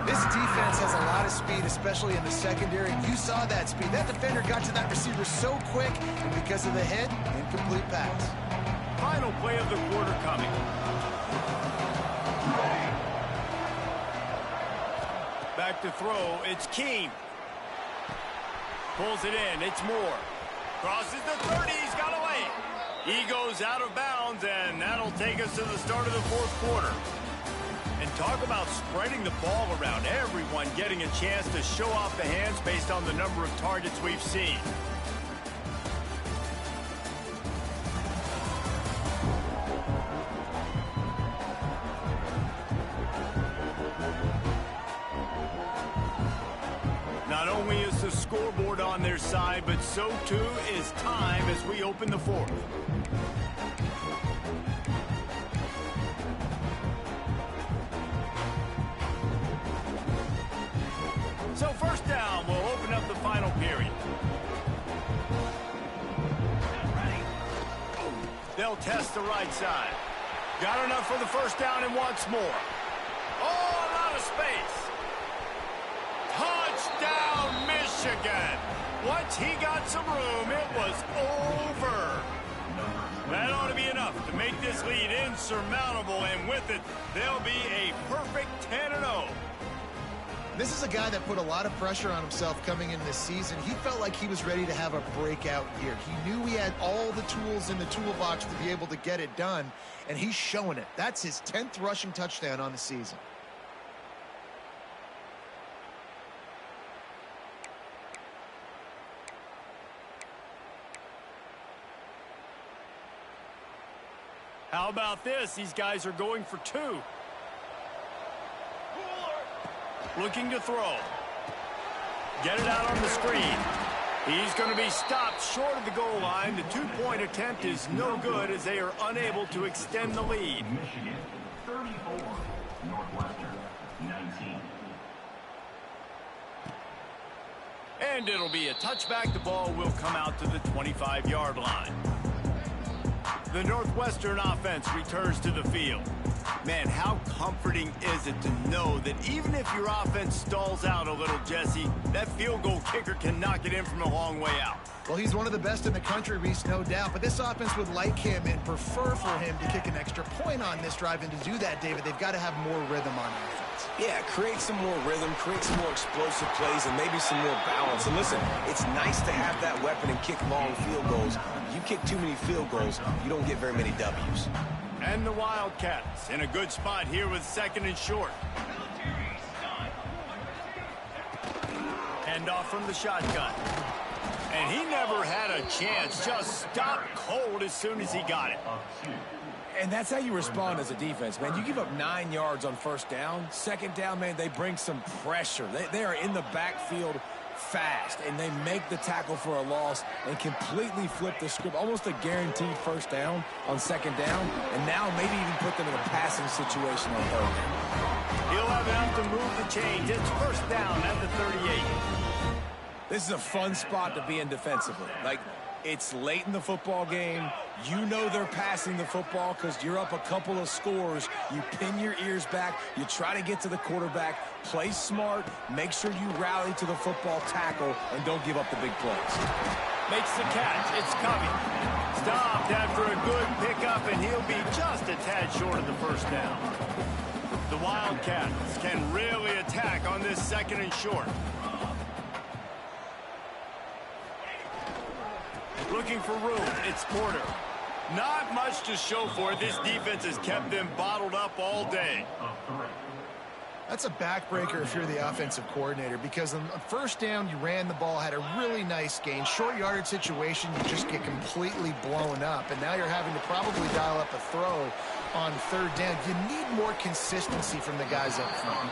This defense has a lot of speed, especially in the secondary. You saw that speed. That defender got to that receiver so quick, and because of the hit, incomplete pass. Final play of the quarter coming. Back to throw, it's Keene. Pulls it in, it's Moore. Crosses the 30, he's got away. He goes out of bounds, and that'll take us to the start of the 4th quarter. And talk about spreading the ball around. Everyone getting a chance to show off the hands based on the number of targets we've seen. Not only is the scoreboard on their side, but so too is time as we open the 4th. So 1st down, we'll open up the final period. They'll test the right side. Got enough for the 1st down and wants more. Oh, a lot of space. Touchdown, Michigan. Once he got some room, it was over. That ought to be enough to make this lead insurmountable, and with it, they'll be a perfect 10-0. This is a guy that put a lot of pressure on himself coming into this season. He felt like he was ready to have a breakout year. He knew he had all the tools in the toolbox to be able to get it done, and he's showing it. That's his 10th rushing touchdown on the season. How about this? These guys are going for 2. Looking to throw. Get it out on the screen. He's going to be stopped short of the goal line. The 2-point attempt is no good as they are unable to extend the lead. Michigan, 34. Northwestern, 19. And it'll be a touchback. The ball will come out to the 25-yard line. The Northwestern offense returns to the field. Man, how comforting is it to know that even if your offense stalls out a little, Jesse, that field goal kicker can knock it in from a long way out. Well, he's one of the best in the country, Reese, no doubt. But this offense would like him and prefer for him to kick an extra point on this drive. And to do that, David, they've got to have more rhythm on offense. Yeah, create some more rhythm, create some more explosive plays, and maybe some more balance. And listen, it's nice to have that weapon and kick long field goals. You kick too many field goals, you don't get very many W's. And the Wildcats in a good spot here with 2nd and short. Hand off from the shotgun. And he never had a chance. Just stopped cold as soon as he got it. And that's how you respond as a defense, man. You give up 9 yards on 1st down. 2nd down, man, they bring some pressure. They are in the backfield fast, and they make the tackle for a loss and completely flip the script. Almost a guaranteed 1st down on 2nd down, and now maybe even put them in a passing situation on 3rd down. He'll have enough to move the chains. It's 1st down at the 38. This is a fun spot to be in defensively. Like, it's late in the football game. You know they're passing the football because you're up a couple of scores. You pin your ears back. You try to get to the quarterback. Play smart. Make sure you rally to the football tackle and don't give up the big plays. Makes the catch. It's coming. Stopped after a good pickup, and he'll be just a tad short of the 1st down. The Wildcats can really attack on this 2nd and short. Looking for room. It's Porter. Not much to show for it. This defense has kept them bottled up all day. That's a backbreaker if you're the offensive coordinator, because on 1st down, you ran the ball, had a really nice gain. Short yardage situation, you just get completely blown up, and now you're having to probably dial up a throw on 3rd down. You need more consistency from the guys up front.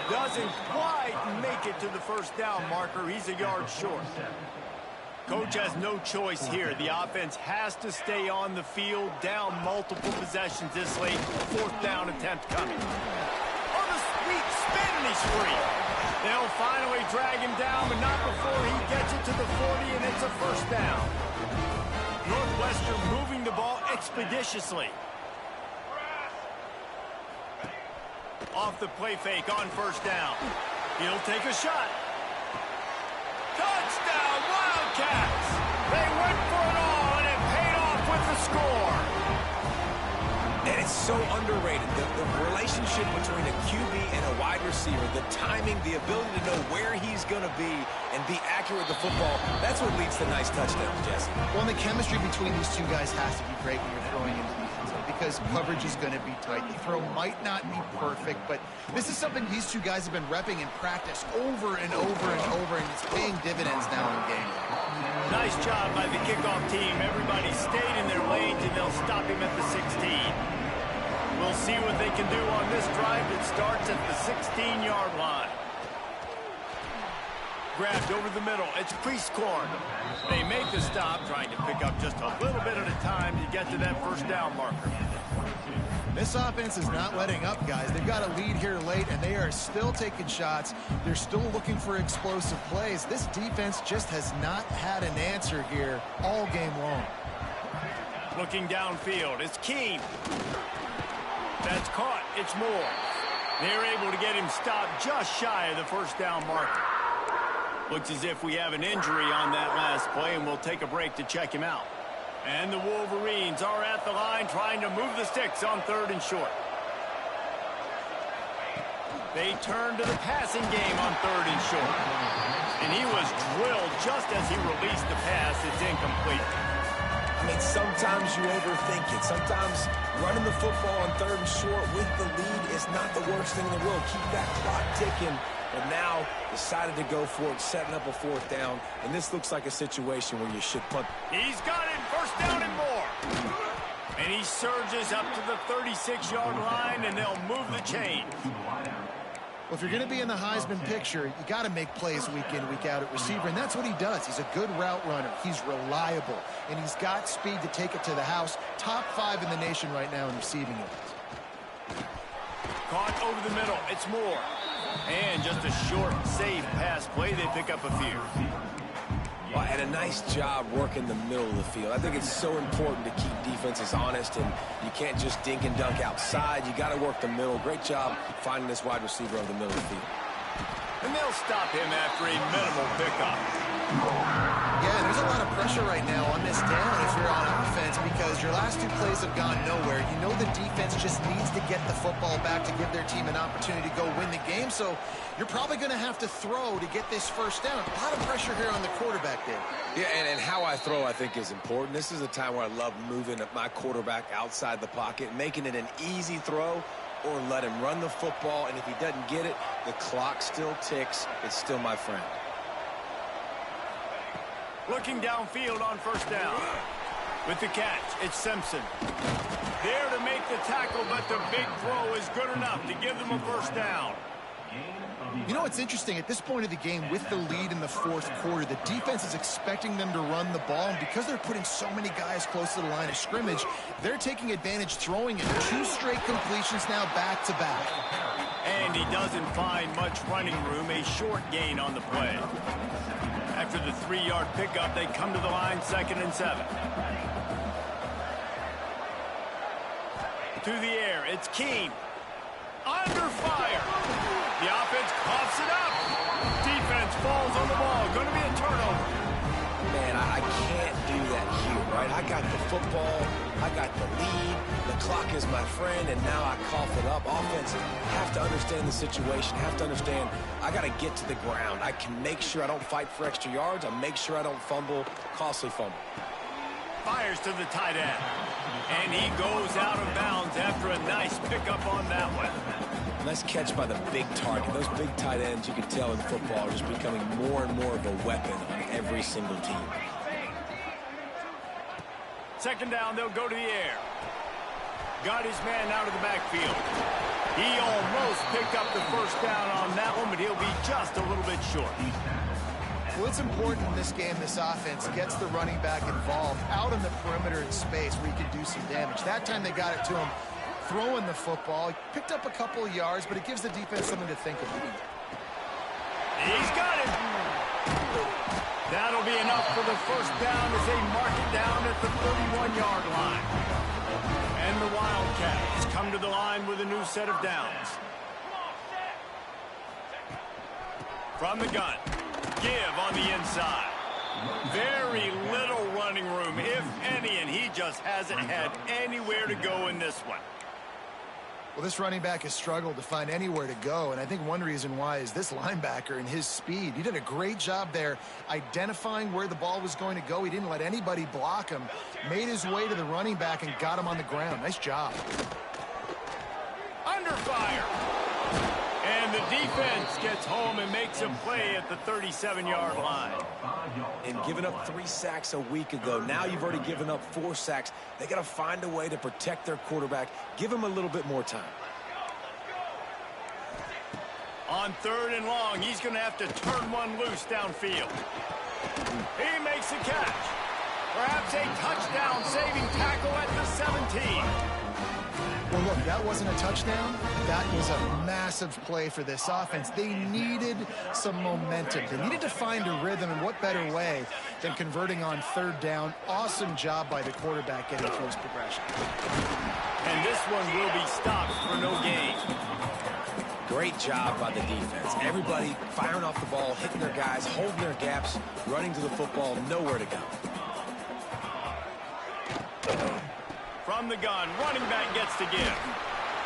Doesn't quite make it to the 1st down marker. He's a yard short. Coach has no choice here. The offense has to stay on the field, down multiple possessions this late. 4th down attempt coming. On the sweet spin, and he's free. They'll finally drag him down, but not before he gets it to the 40, and it's a 1st down. Northwestern moving the ball expeditiously. Off the play fake on 1st down. He'll take a shot. Touchdown, Wildcats! They went for it all, and it paid off with the score. And it's so underrated. The relationship between a QB and a wide receiver, the timing, the ability to know where he's going to be and be accurate with the football, that's what leads to nice touchdowns, Jesse. Well, and the chemistry between these two guys has to be great when you're throwing into defense, because coverage is going to be tight. The throw might not be perfect, but this is something these two guys have been repping in practice over and over and over, and it's paying dividends now in game. Nice job by the kickoff team. Everybody stayed in their lanes, and they'll stop him at the 16. We'll see what they can do on this drive that starts at the 16-yard line. Grabbed over the middle. It's Priestcorn. They make the stop, trying to pick up just a little bit at a time to get to that 1st down marker. This offense is not letting up, guys. They've got a lead here late, and they are still taking shots. They're still looking for explosive plays. This defense just has not had an answer here all game long. Looking downfield, it's Keene. That's caught. It's Moore. They're able to get him stopped just shy of the 1st down marker. Looks as if we have an injury on that last play, and we'll take a break to check him out. And the Wolverines are at the line trying to move the sticks on 3rd and short. They turn to the passing game on 3rd and short. And he was drilled just as he released the pass. It's incomplete. I mean, sometimes you overthink it. Sometimes running the football on 3rd and short with the lead is not the worst thing in the world. Keep that clock ticking. But now decided to go for it, setting up a 4th down. And this looks like a situation where you should punt. He's got it, 1st down and more. And he surges up to the 36-yard line, and they'll move the chain. Well, if you're going to be in the Heisman picture, you got to make plays week in, week out at receiver, and that's what he does. He's a good route runner. He's reliable, and he's got speed to take it to the house. Top 5 in the nation right now in receiving it. Caught over the middle. It's Moore. And just a short, safe pass play. They pick up a few. Well, and a nice job working the middle of the field. I think it's so important to keep defenses honest, and you can't just dink and dunk outside. You got to work the middle. Great job finding this wide receiver over the middle of the field. And they'll stop him after a minimal pickup. Yeah, there's a lot of pressure right now on this down if you're on offense because your last 2 plays have gone nowhere. You know the defense just needs to get the football back to give their team an opportunity to go win the game, so you're probably going to have to throw to get this 1st down. A lot of pressure here on the quarterback there. Yeah, and how I throw, I think, is important. This is a time where I love moving my quarterback outside the pocket, making it an easy throw, or let him run the football, and if he doesn't get it, the clock still ticks. It's still my friend. Looking downfield on 1st down. With the catch, it's Simpson. There to make the tackle, but the big throw is good enough to give them a 1st down. You know what's interesting? At this point of the game, with the lead in the 4th quarter, the defense is expecting them to run the ball, and because they're putting so many guys close to the line of scrimmage, they're taking advantage, throwing it 2 straight completions now back-to-back. And he doesn't find much running room, a short gain on the play. After the 3-yard pickup, they come to the line 2nd and 7. To the air, it's Keene. Under fire. The offense coughs it up. Defense falls on the ball. Going to be a turnover. Man, I can't do that here, right? I got the football. I got the lead. The clock is my friend, and now I cough it up. Offense have to understand the situation, have to understand I got to get to the ground. I can make sure I don't fight for extra yards. I make sure I don't fumble, costly fumble. Fires to the tight end. And he goes out of bounds after a nice pickup on that one. Nice catch by the big target. Those big tight ends, you can tell in football, are just becoming more and more of a weapon on every single team. 2nd down, they'll go to the air. Got his man out of the backfield. He almost picked up the 1st down on that one, but he'll be just a little bit short. Well, it's important in this game, this offense gets the running back involved out in the perimeter in space where he can do some damage. That time they got it to him throwing the football. He picked up a couple of yards, but it gives the defense something to think about. He's got it. That'll be enough for the 1st down as they mark it down at the 31-yard line. And the Wildcats come to the line with a new set of downs. From the gun. Give on the inside. Very little running room, if any, and he just hasn't had anywhere to go in this one. Well, this running back has struggled to find anywhere to go, and I think one reason why is this linebacker and his speed. He did a great job there identifying where the ball was going to go. He didn't let anybody block him, made his way to the running back and got him on the ground. Nice job. Under fire. And the defense gets home and makes a play at the 37-yard line. And giving up 3 sacks a week ago, now you've already given up 4 sacks. They got to find a way to protect their quarterback. Give him a little bit more time. On 3rd and long, he's going to have to turn one loose downfield. He makes the catch. Perhaps a touchdown-saving tackle at the 17. Well, look, that wasn't a touchdown. That was a massive play for this offense. They needed some momentum. They needed to find a rhythm, and what better way than converting on 3rd down. Awesome job by the quarterback getting through his progression. And this one will be stopped for no gain. Great job by the defense. Everybody firing off the ball, hitting their guys, holding their gaps, running to the football, nowhere to go. From the gun, running back gets to give.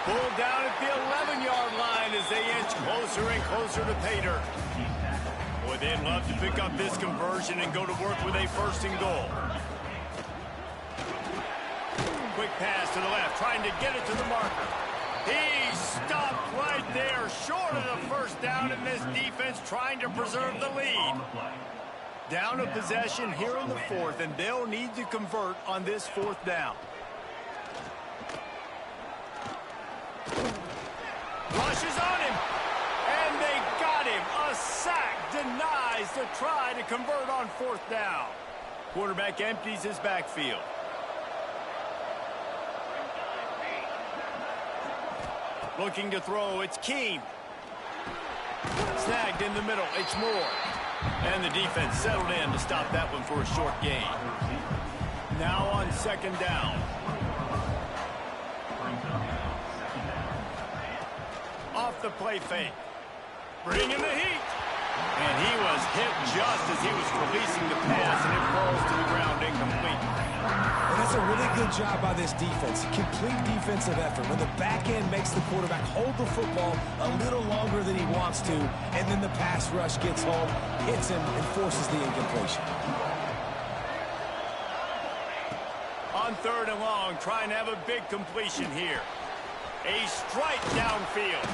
Pulled down at the 11-yard line as they inch closer and closer to pay dirt. Boy, they'd love to pick up this conversion and go to work with a 1st and goal. Quick pass to the left, trying to get it to the marker. He stopped right there, short of the 1st down, and this defense trying to preserve the lead. Down a possession here in the 4th, and they'll need to convert on this 4th down. Rushes on him, and they got him. A sack denies the try to convert on 4th down. Quarterback empties his backfield. Looking to throw, it's Keene. Snagged in the middle, it's Moore. And the defense settled in to stop that one for a short gain. Now on 2nd down. Off the play fake. Bringing the heat. And he was hit just as he was releasing the pass, and it falls to the ground incomplete. And that's a really good job by this defense. Complete defensive effort. When the back end makes the quarterback hold the football a little longer than he wants to, and then the pass rush gets home, hits him, and forces the incompletion. On 3rd and long, trying to have a big completion here. A strike downfield.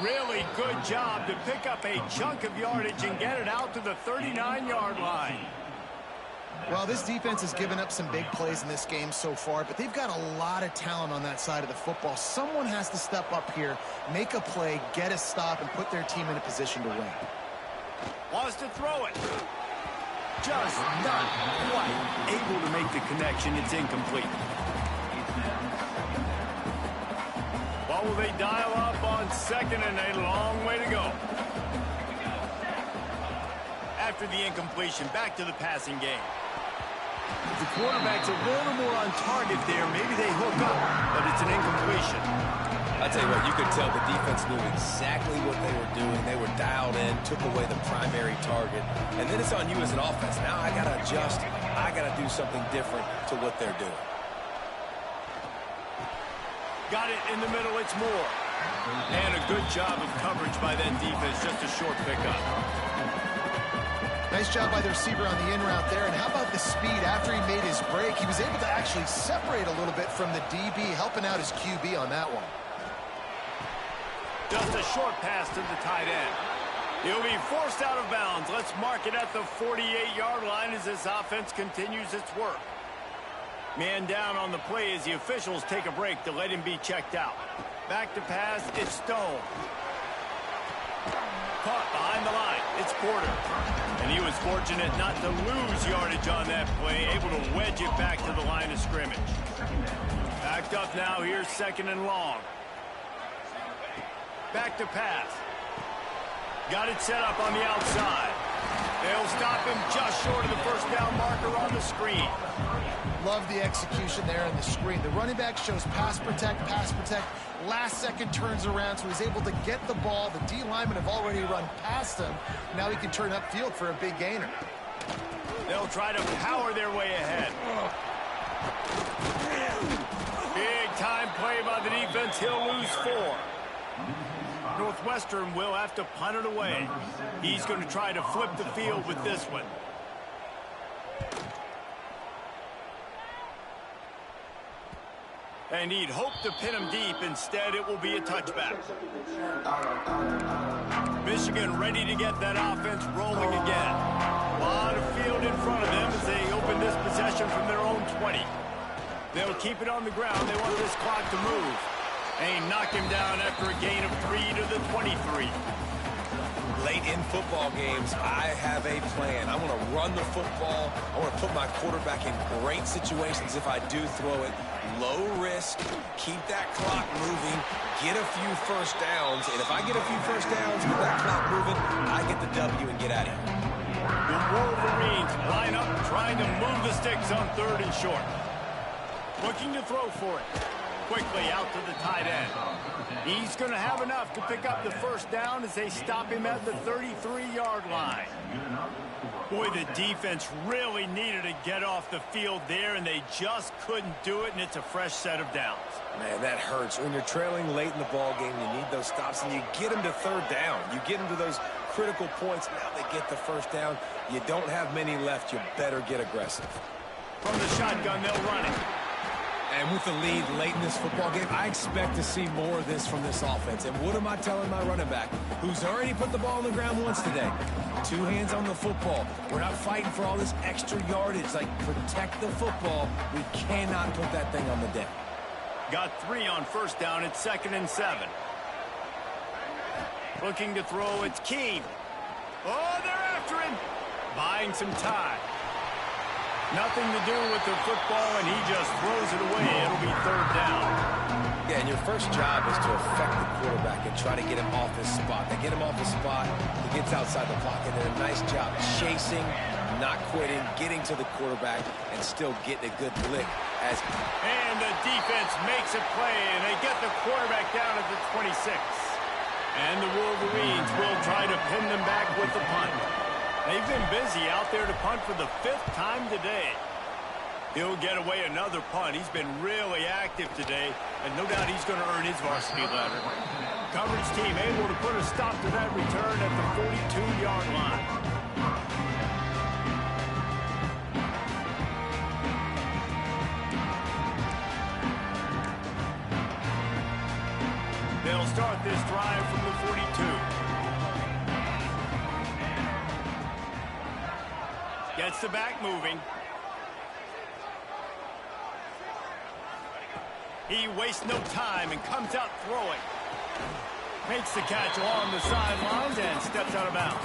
Really good job to pick up a chunk of yardage and get it out to the 39-yard line. Well, this defense has given up some big plays in this game so far, but they've got a lot of talent on that side of the football. Someone has to step up here, make a play, get a stop, and put their team in a position to win. Wants to throw it. Just not quite able to make the connection. It's incomplete. What will they dial up on 2nd and a long way to go? After the incompletion, back to the passing game. If the quarterback's a little more on target there, maybe they hook up, but it's an incompletion. I'll tell you what, you could tell the defense knew exactly what they were doing. They were dialed in, took away the primary target, and then it's on you as an offense. Now I got to adjust. I got to do something different to what they're doing. Got it in the middle, it's Moore. And a good job of coverage by that defense, just a short pickup. Nice job by the receiver on the in route there. And how about the speed after he made his break? He was able to actually separate a little bit from the DB, helping out his QB on that one. Just a short pass to the tight end. He'll be forced out of bounds. Let's mark it at the 48-yard line as this offense continues its work. Man down on the play as the officials take a break to let him be checked out. Back to pass, it's Stone. Caught behind the line, it's Porter. And he was fortunate not to lose yardage on that play, able to wedge it back to the line of scrimmage. Backed up now, here's 2nd and long. Back to pass. Got it set up on the outside. They'll stop him just short of the 1st down marker on the screen. Love the execution there in the screen. The running back shows pass protect, last second turns around, so he's able to get the ball. The D linemen have already run past him. Now he can turn upfield for a big gainer. They'll try to power their way ahead. Big time play by the defense. He'll lose 4. Northwestern will have to punt it away. He's going to try to flip the field with this one. And he'd hope to pin him deep. Instead, it will be a touchback. Michigan ready to get that offense rolling again. A lot of field in front of them as they open this possession from their own 20. They'll keep it on the ground. They want this clock to move. And knock him down after a gain of 3 to the 23. Late in football games, I have a plan. I want to run the football. I want to put my quarterback in great situations if I do throw it. Low risk, keep that clock moving, get a few 1st downs. And if I get a few 1st downs with that clock moving, I get the W and get out of here. The Wolverines line up, trying to move the sticks on 3rd and short. Looking to throw for it. quickly out to the tight end. He's going to have enough to pick up the first down as they stop him at the 33-yard line. Boy, the defense really needed to get off the field there, and they just couldn't do it, and it's a fresh set of downs. Man, that hurts. When you're trailing late in the ball game, you need those stops, and you get them to third down. You get them to those critical points. Now they get the first down. You don't have many left. You better get aggressive. From the shotgun, they'll run it. And with the lead late in this football game, I expect to see more of this from this offense. And what am I telling my running back, who's already put the ball on the ground once today? 2 hands on the football. We're not fighting for all this extra yardage. Like, protect the football. We cannot put that thing on the deck. Got 3 on first down. It's 2nd and 7. Looking to throw. It's Keene. Oh, they're after him. Buying some time. Nothing to do with the football, and he just throws it away. It'll be 3rd down. Yeah, and your first job is to affect the quarterback and try to get him off his spot. They get him off his spot, he gets outside the pocket, and a nice job chasing, not quitting, getting to the quarterback, and still getting a good lick. And the defense makes a play, and they get the quarterback down at the 26. And the Wolverines will try to pin them back with the punt. They've been busy out there to punt for the 5th time today. He'll get away another punt. He's been really active today, and no doubt he's going to earn his varsity letter. Coverage team able to put a stop to that return at the 42-yard line. They'll start this drive from the 42. Gets the back moving. He wastes no time and comes out throwing. Makes the catch along the sidelines and steps out of bounds.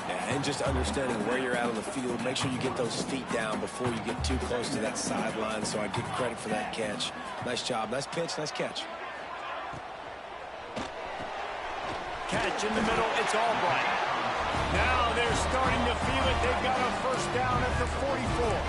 Yeah, and just understanding where you're at on the field. Make sure you get those feet down before you get too close to that sideline, so I give credit for that catch. Nice job. Nice pitch. Nice catch. Catch in the middle. It's Albright. Now they're starting to feel it. They've got a first down at the 44.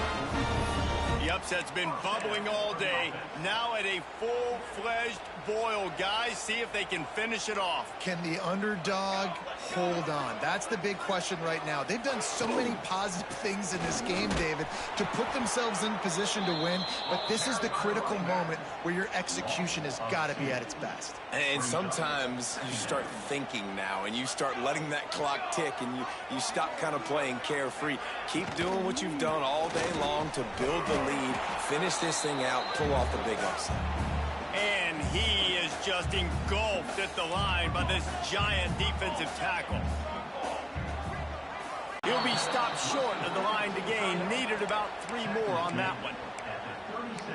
The upset's been bubbling all day. Now at a full-fledged boil. Guys, see if they can finish it off. Can the underdog hold on? That's the big question right now. They've done so many positive things in this game, David, to put themselves in position to win, but this is the critical moment where your execution has got to be at its best. And sometimes you start thinking now, and you start letting that clock tick, and you stop kind of playing carefree. Keep doing what you've done all day long to build the lead, finish this thing out, pull off the big upset. And he is just engulfed at the line by this giant defensive tackle. He'll be stopped short of the line to gain. Needed about 3 more on that one.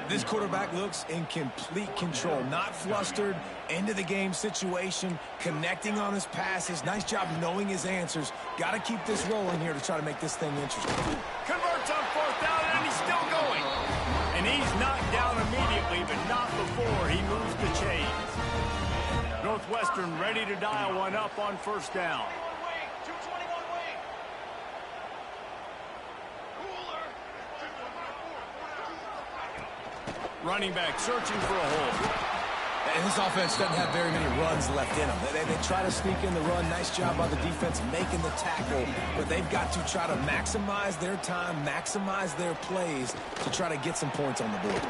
This quarterback looks in complete control, not flustered, end-of-the-game situation, connecting on his passes. Nice job knowing his answers. Got to keep this rolling here to try to make this thing interesting. Converts on 4th down, and he's still going. And he's knocked down immediately, but not before he moves the chains. Northwestern ready to dial one up on first down. Running back searching for a hole. And this offense doesn't have very many runs left in them. They try to sneak in the run. Nice job by the defense making the tackle. But they've got to try to maximize their time, maximize their plays to try to get some points on the board.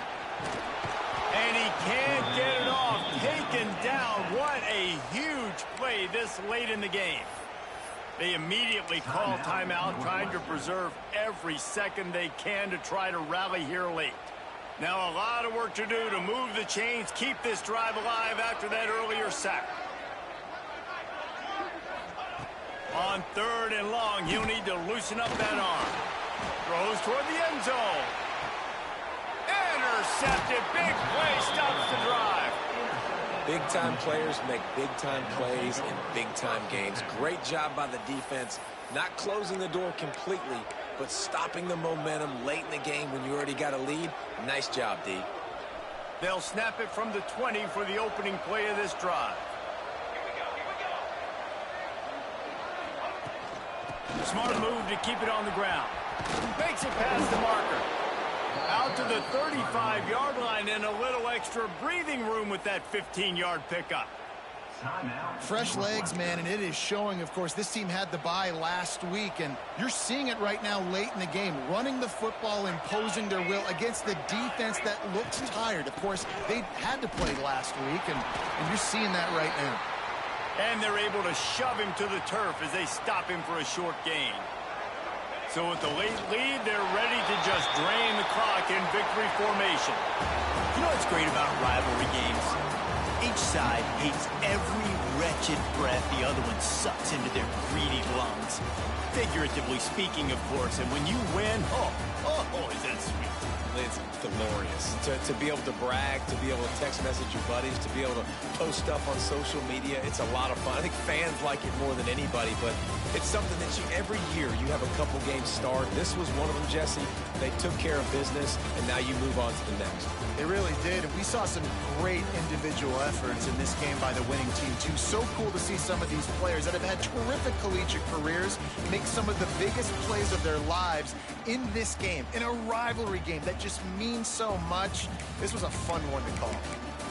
And he can't get it off. Taken down. What a huge play this late in the game. They immediately call timeout, trying to preserve every second they can to try to rally here late. Now a lot of work to do to move the chains, keep this drive alive after that earlier sack. On 3rd and long, he'll need to loosen up that arm. Throws toward the end zone. Intercepted. Big play stops the drive. Big-time players make big-time plays in big-time games. Great job by the defense, not closing the door completely, but stopping the momentum late in the game when you already got a lead. Nice job, D. They'll snap it from the 20 for the opening play of this drive. Smart move to keep it on the ground. Makes it past the marker. Out to the 35-yard line and a little extra breathing room with that 15-yard pickup. Fresh legs, man, and it is showing. Of course, this team had the bye last week, and you're seeing it right now late in the game, running the football, imposing their will against the defense that looks tired. Of course, they had to play last week, and you're seeing that right now. And they're able to shove him to the turf as they stop him for a short gain. So with the late lead, they're ready to just drain the clock in victory formation. You know what's great about rivalry games? Each side hates every wretched breath the other one sucks into their greedy lungs. Figuratively speaking, of course. And when you win, oh, is that sweet. It's glorious. To be able to brag, to be able to text message your buddies, to be able to post stuff on social media, it's a lot of fun. I think fans like it more than anybody, but it's something that every year you have a couple games start. This was one of them, Jesse. They took care of business, and now you move on to the next. They really did, and we saw some great individual efforts in this game by the winning team, too. So cool to see some of these players that have had terrific collegiate careers make some of the biggest plays of their lives in this game, in a rivalry game that just means so much. This was a fun one to call.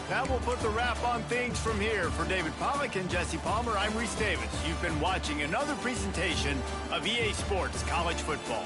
That will put the wrap on things from here. For David Pollack and Jesse Palmer, I'm Reese Davis. You've been watching another presentation of EA Sports College Football.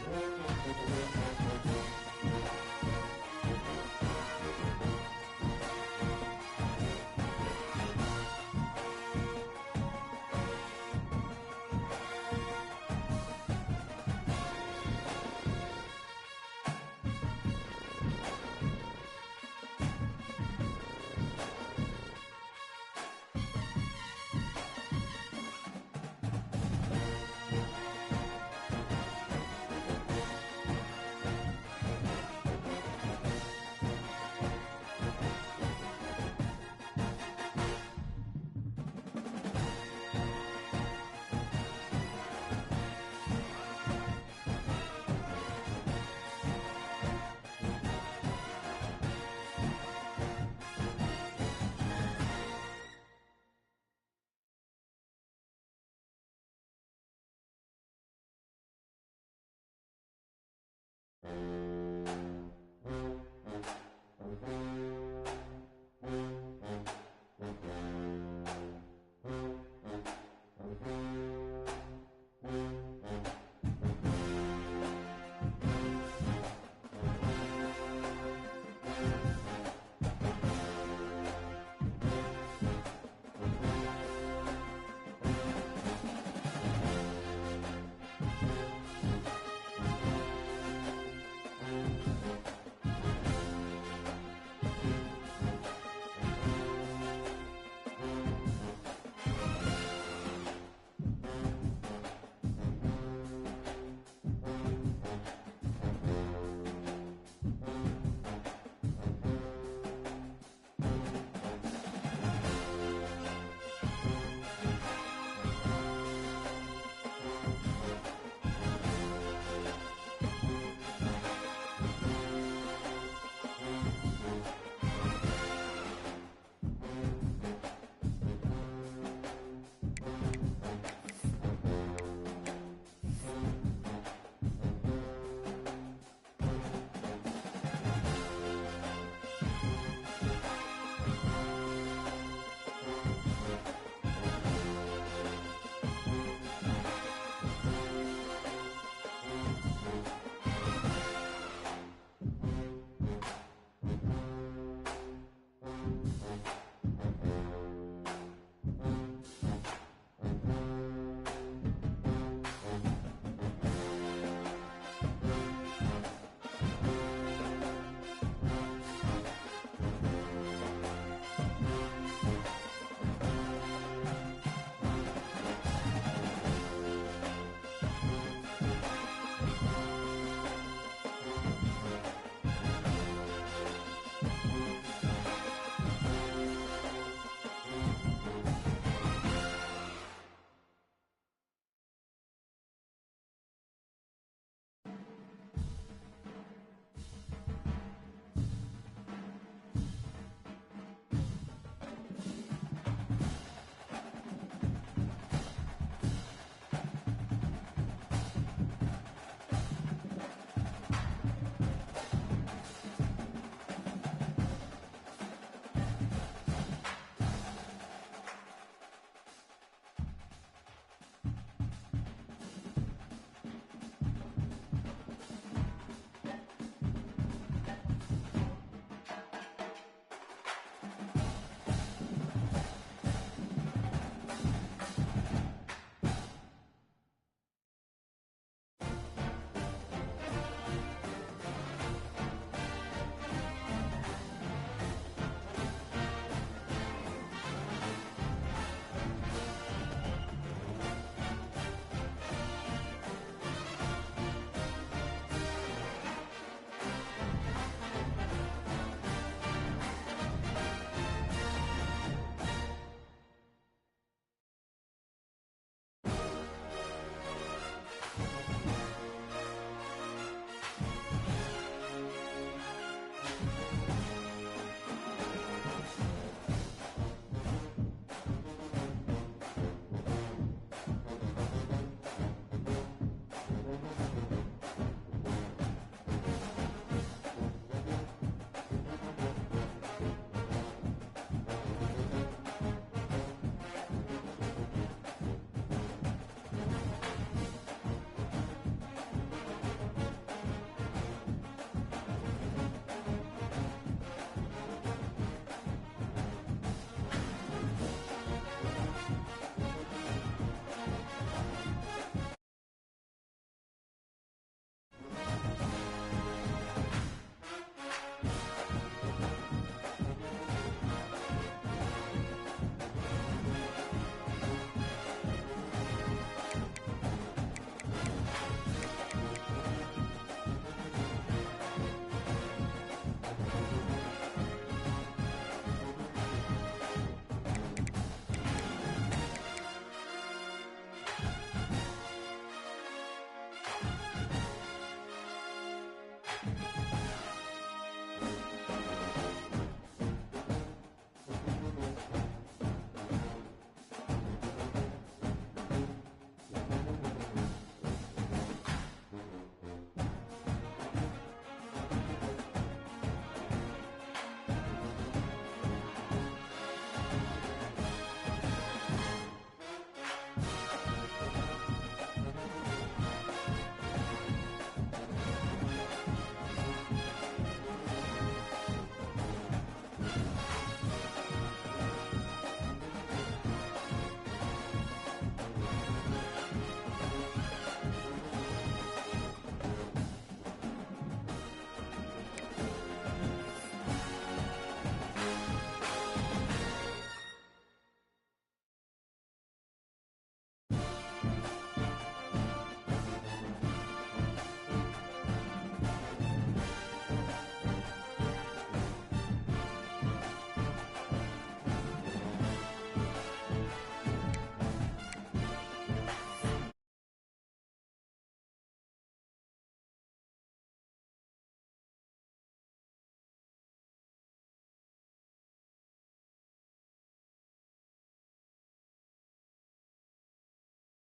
you